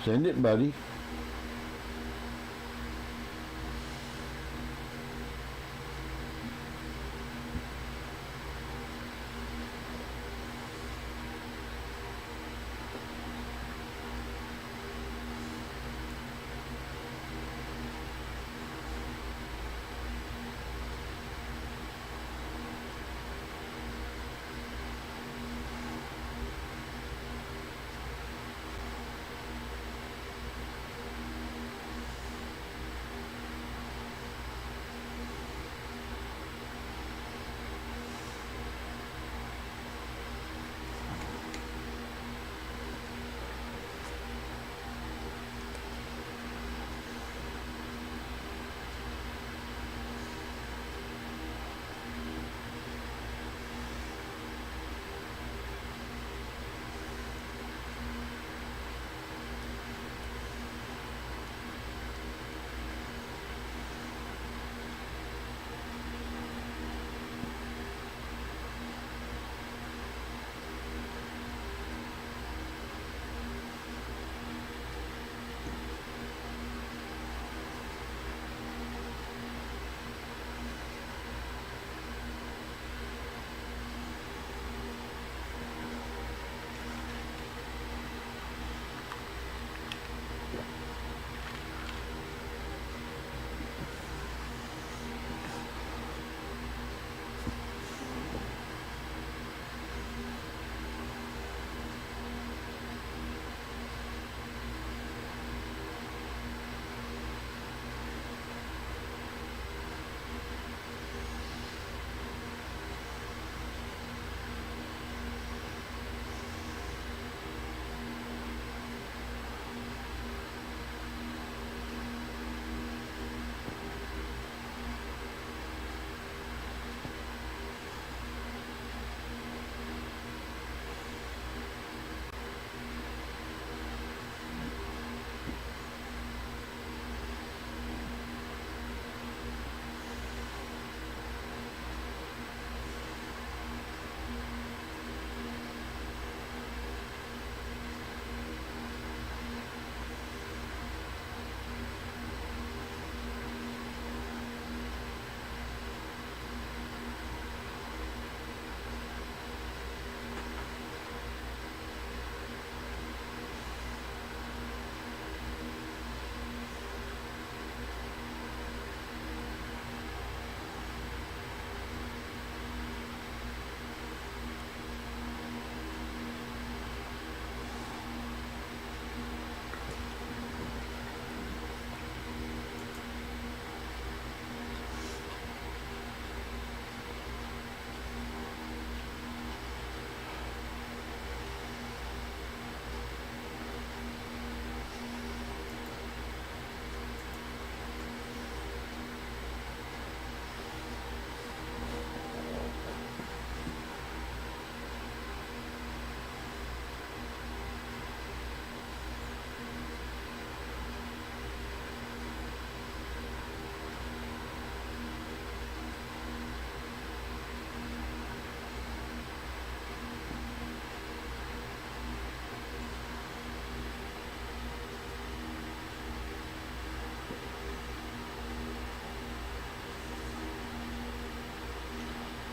Send it, buddy.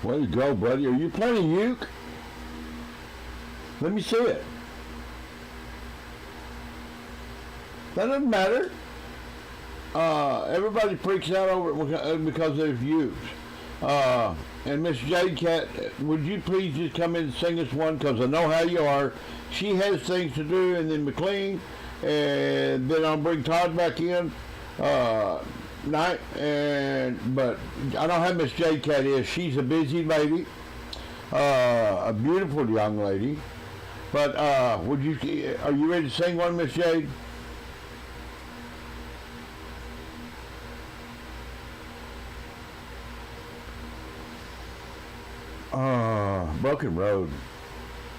Way to go, buddy. Are you playing uke? Let me see it. That doesn't matter. Everybody freaks out over it because there's views. And Miss Jade Cat, would you please just come in and sing us one? Because I know how you are. She has things to do, and then McLean, and then I'll bring Todd back in. Night, but I know how Miss Jade Cat is. She's a busy lady, a beautiful young lady. But are you ready to sing one, Miss Jade? Broken Road.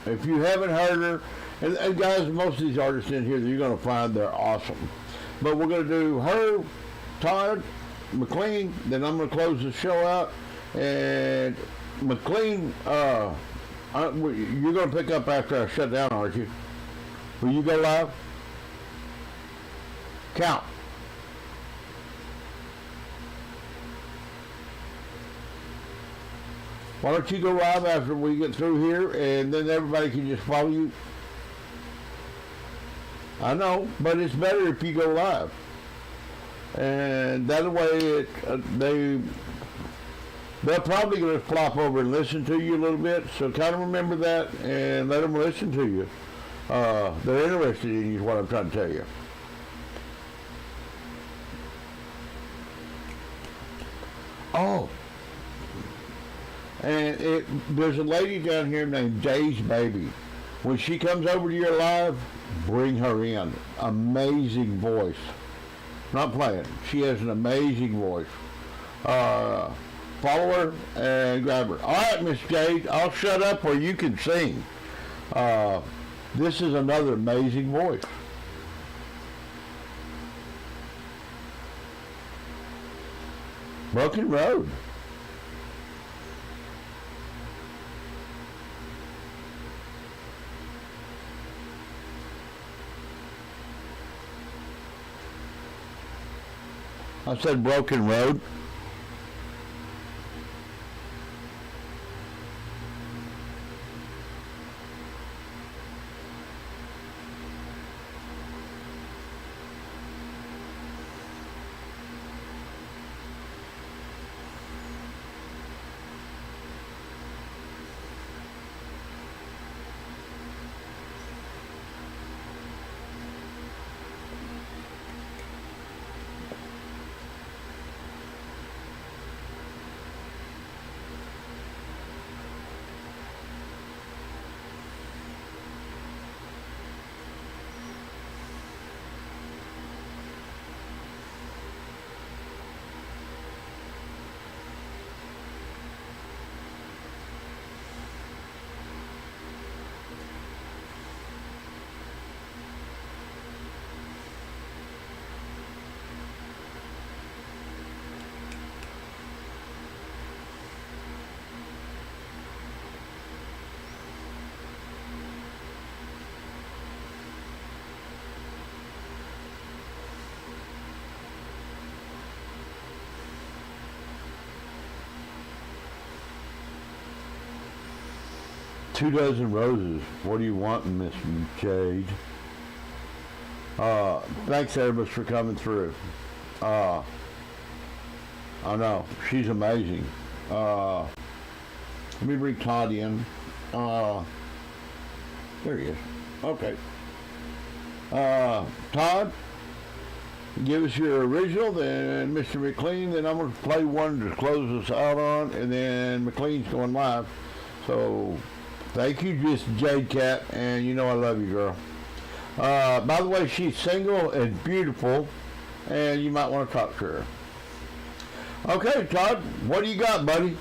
If you haven't heard her, and guys, most of these artists in here, you're going to find they're awesome. But we're going to do her, Todd, McLean, then I'm going to close the show out. And McLean, you're going to pick up after I shut down, aren't you? Will you go live? Count. Why don't you go live after we get through here, and then everybody can just follow you? I know, but it's better if you go live. And that way, they're probably going to flop over and listen to you a little bit. So kind of remember that and let them listen to you. They're interested in you is what I'm trying to tell you. Oh. And there's a lady down here named Day's Baby. When she comes over to your live, bring her in. Amazing voice. Not playing. She has an amazing voice. Follow her and grab her. All right, Miss Jade, I'll shut up or you can sing. This is another amazing voice. Broken Road. I said Broken Road. Two dozen roses. What do you want, Miss Jade? Thanks, everybody, for coming through. I know. She's amazing. Let me bring Todd in. There he is. Okay. Todd, give us your original, then Mr. McLean, then I'm going to play one to close us out on, and then McLean's going live. So, thank you, just Jade Cat, and you know I love you, girl. By the way, she's single and beautiful, and you might want to talk to her. Okay, Todd, what do you got, buddy?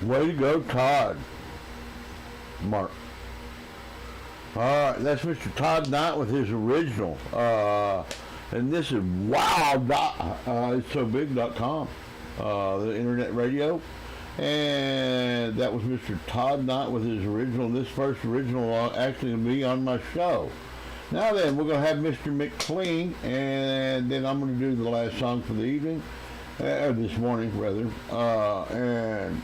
Way to go, Todd. Mark. All right, that's Mr. Todd Knight with his original. And this is wow.itsssobig.com, the internet radio. And that was Mr. Todd Knight with his original. This first original actually will be on my show. Now then, we're going to have Mr. McLean, and then I'm going to do the last song for the evening, or this morning, rather, and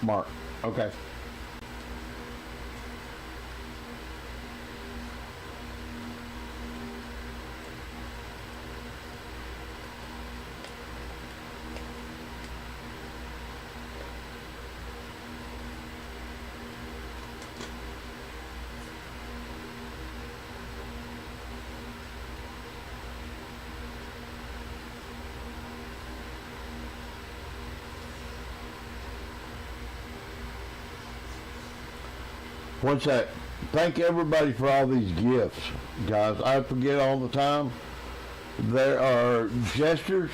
Mark. Okay. What's that? Thank everybody for all these gifts, guys. I forget all the time. There are gestures.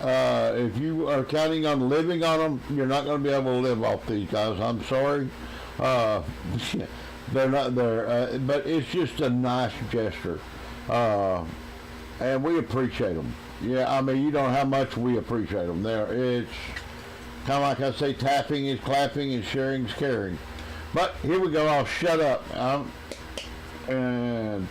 If you are counting on living on them, you're not going to be able to live off these, guys. I'm sorry. They're not there, but it's just a nice gesture, and we appreciate them. Yeah, I mean, you don't know how much we appreciate them. It's kind of like I say, tapping is clapping and sharing is caring. But here we go. I'll shut up. And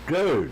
dude.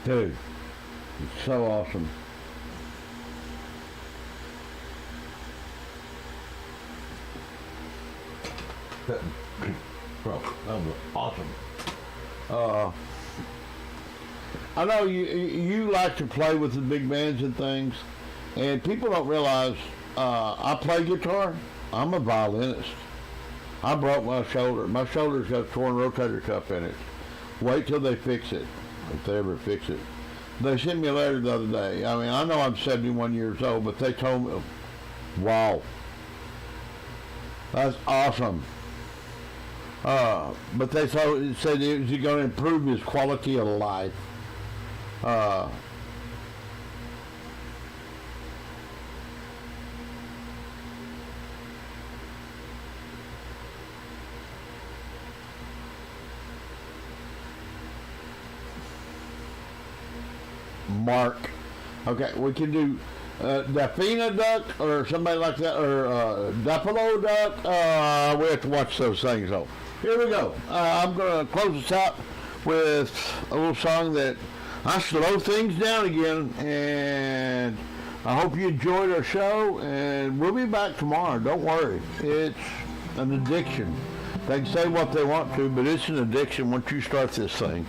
Dude, it's so awesome. Bro, that was awesome. I know you like to play with the big bands and things, and people don't realize I play guitar. I'm a violinist. I broke my shoulder. My shoulder's got a torn rotator cuff in it. Wait till they fix it, if they ever fix it. They sent me a letter the other day. I mean, I know I'm 71 years old, but they told me, wow, that's awesome. But they said it was going to improve his quality of life. Uh, Mark. Okay, we can do Daphina duck or somebody like that, or Buffalo duck. We have to watch those things though. Here we go. I'm going to close this out with a little song that I slow things down again, and I hope you enjoyed our show, and we'll be back tomorrow. Don't worry. It's an addiction. They can say what they want to, but it's an addiction once you start this thing.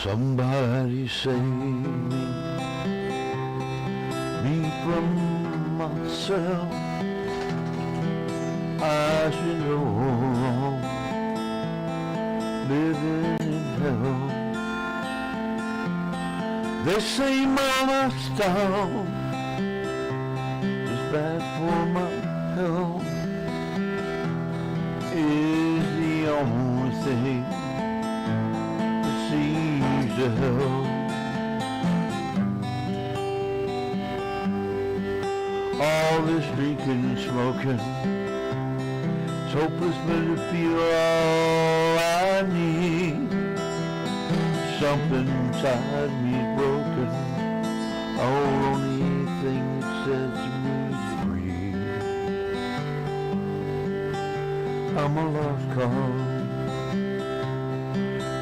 Somebody save me from myself. I should know, living in hell. They say my lifestyle is bad for my health. Is the only thing that seems to help. All this drinking and smoking, it's hopeless but to feel all I need. Something inside me is broken. I hold on to anything that sets me free. I'm a lost cause.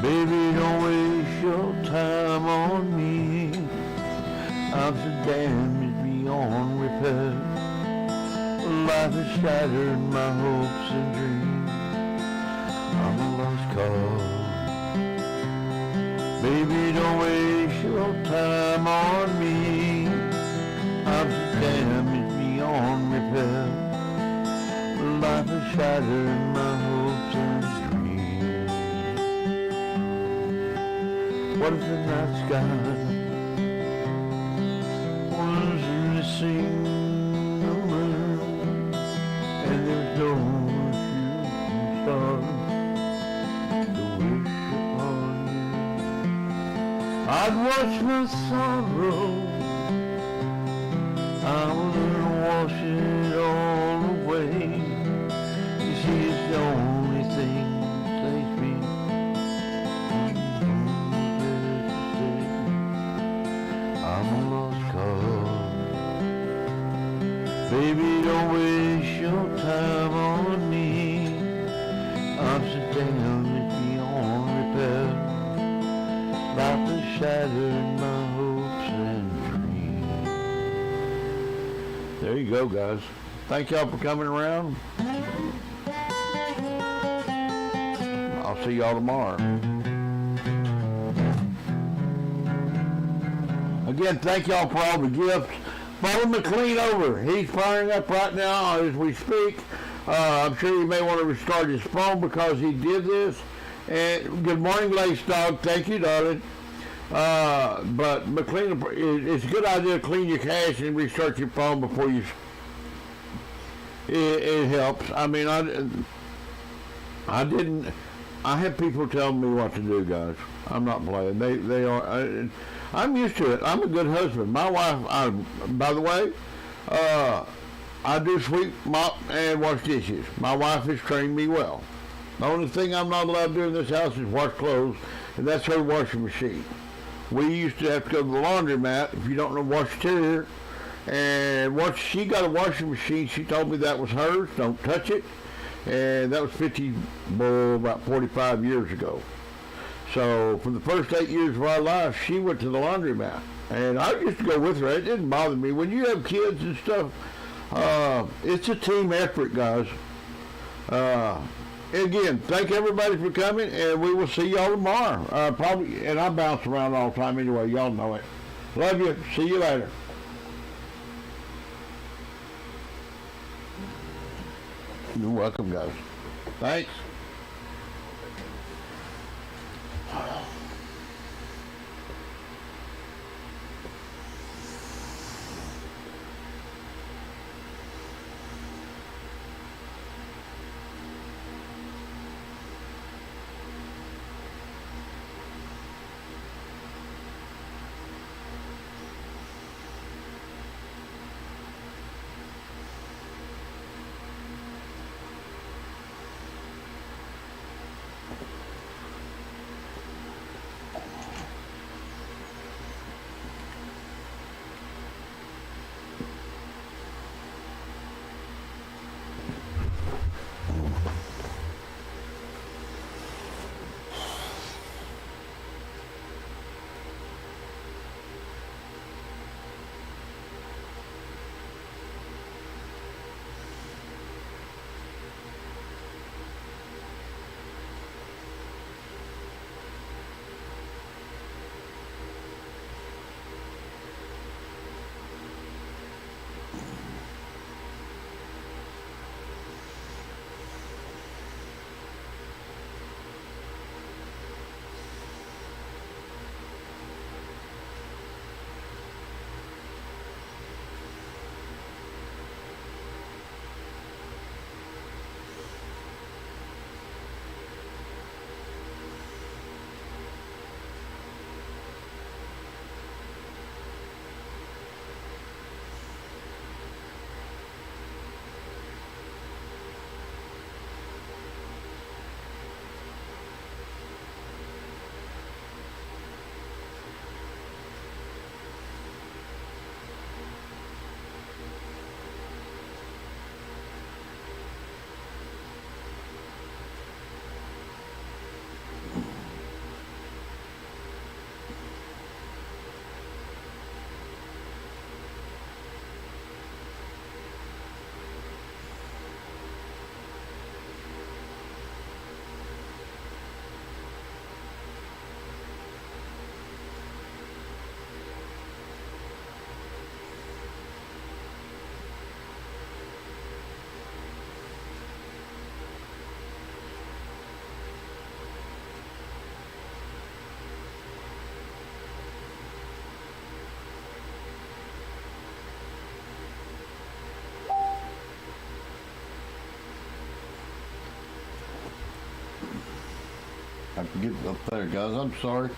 Baby, don't waste your time on me. I'm so damaged beyond repair. Life has shattered my hopes and dreams. I'm a lost cause. Baby, don't waste your time on me. I'm so damaged beyond repair. Life has shattered my hopes and dreams. What if the night sky was missing the moon, and there's no shooting star to wish upon you? I'd wash my sorrow, I would wash it all away. You see, it's the only thing that saves me. I'm a lost cause. Baby, don't waste your time on me. I'm so damaged beyond repair. Life has shattered my hopes and dreams. There you go, guys. Thank y'all for coming around. I'll see y'all tomorrow. Again, thank y'all for all the gifts. Follow McLean over. He's firing up right now as we speak. I'm sure you may want to restart his phone because he did this. And good morning, Lace Dog. Thank you, darling. But McLean, it's a good idea to clean your cache and restart your phone before you. It helps. I mean, I didn't. I have people telling me what to do, guys. I'm not playing. They are. I'm used to it. I'm a good husband. My wife, by the way, I do sweep, mop, and wash dishes. My wife has trained me well. The only thing I'm not allowed to do in this house is wash clothes, and that's her washing machine. We used to have to go to the laundromat, if you don't know, wash hair. And once she got a washing machine, she told me that was hers, don't touch it. And that was about 45 years ago. So for the first 8 years of our life, she went to the laundromat. And I used to go with her. It didn't bother me. When you have kids and stuff, it's a team effort, guys. Again, thank everybody for coming, and we will see y'all tomorrow. Probably, and I bounce around all the time anyway. Y'all know it. Love you. See you later. You're welcome, guys. Thanks. I can get up there, guys. I'm sorry.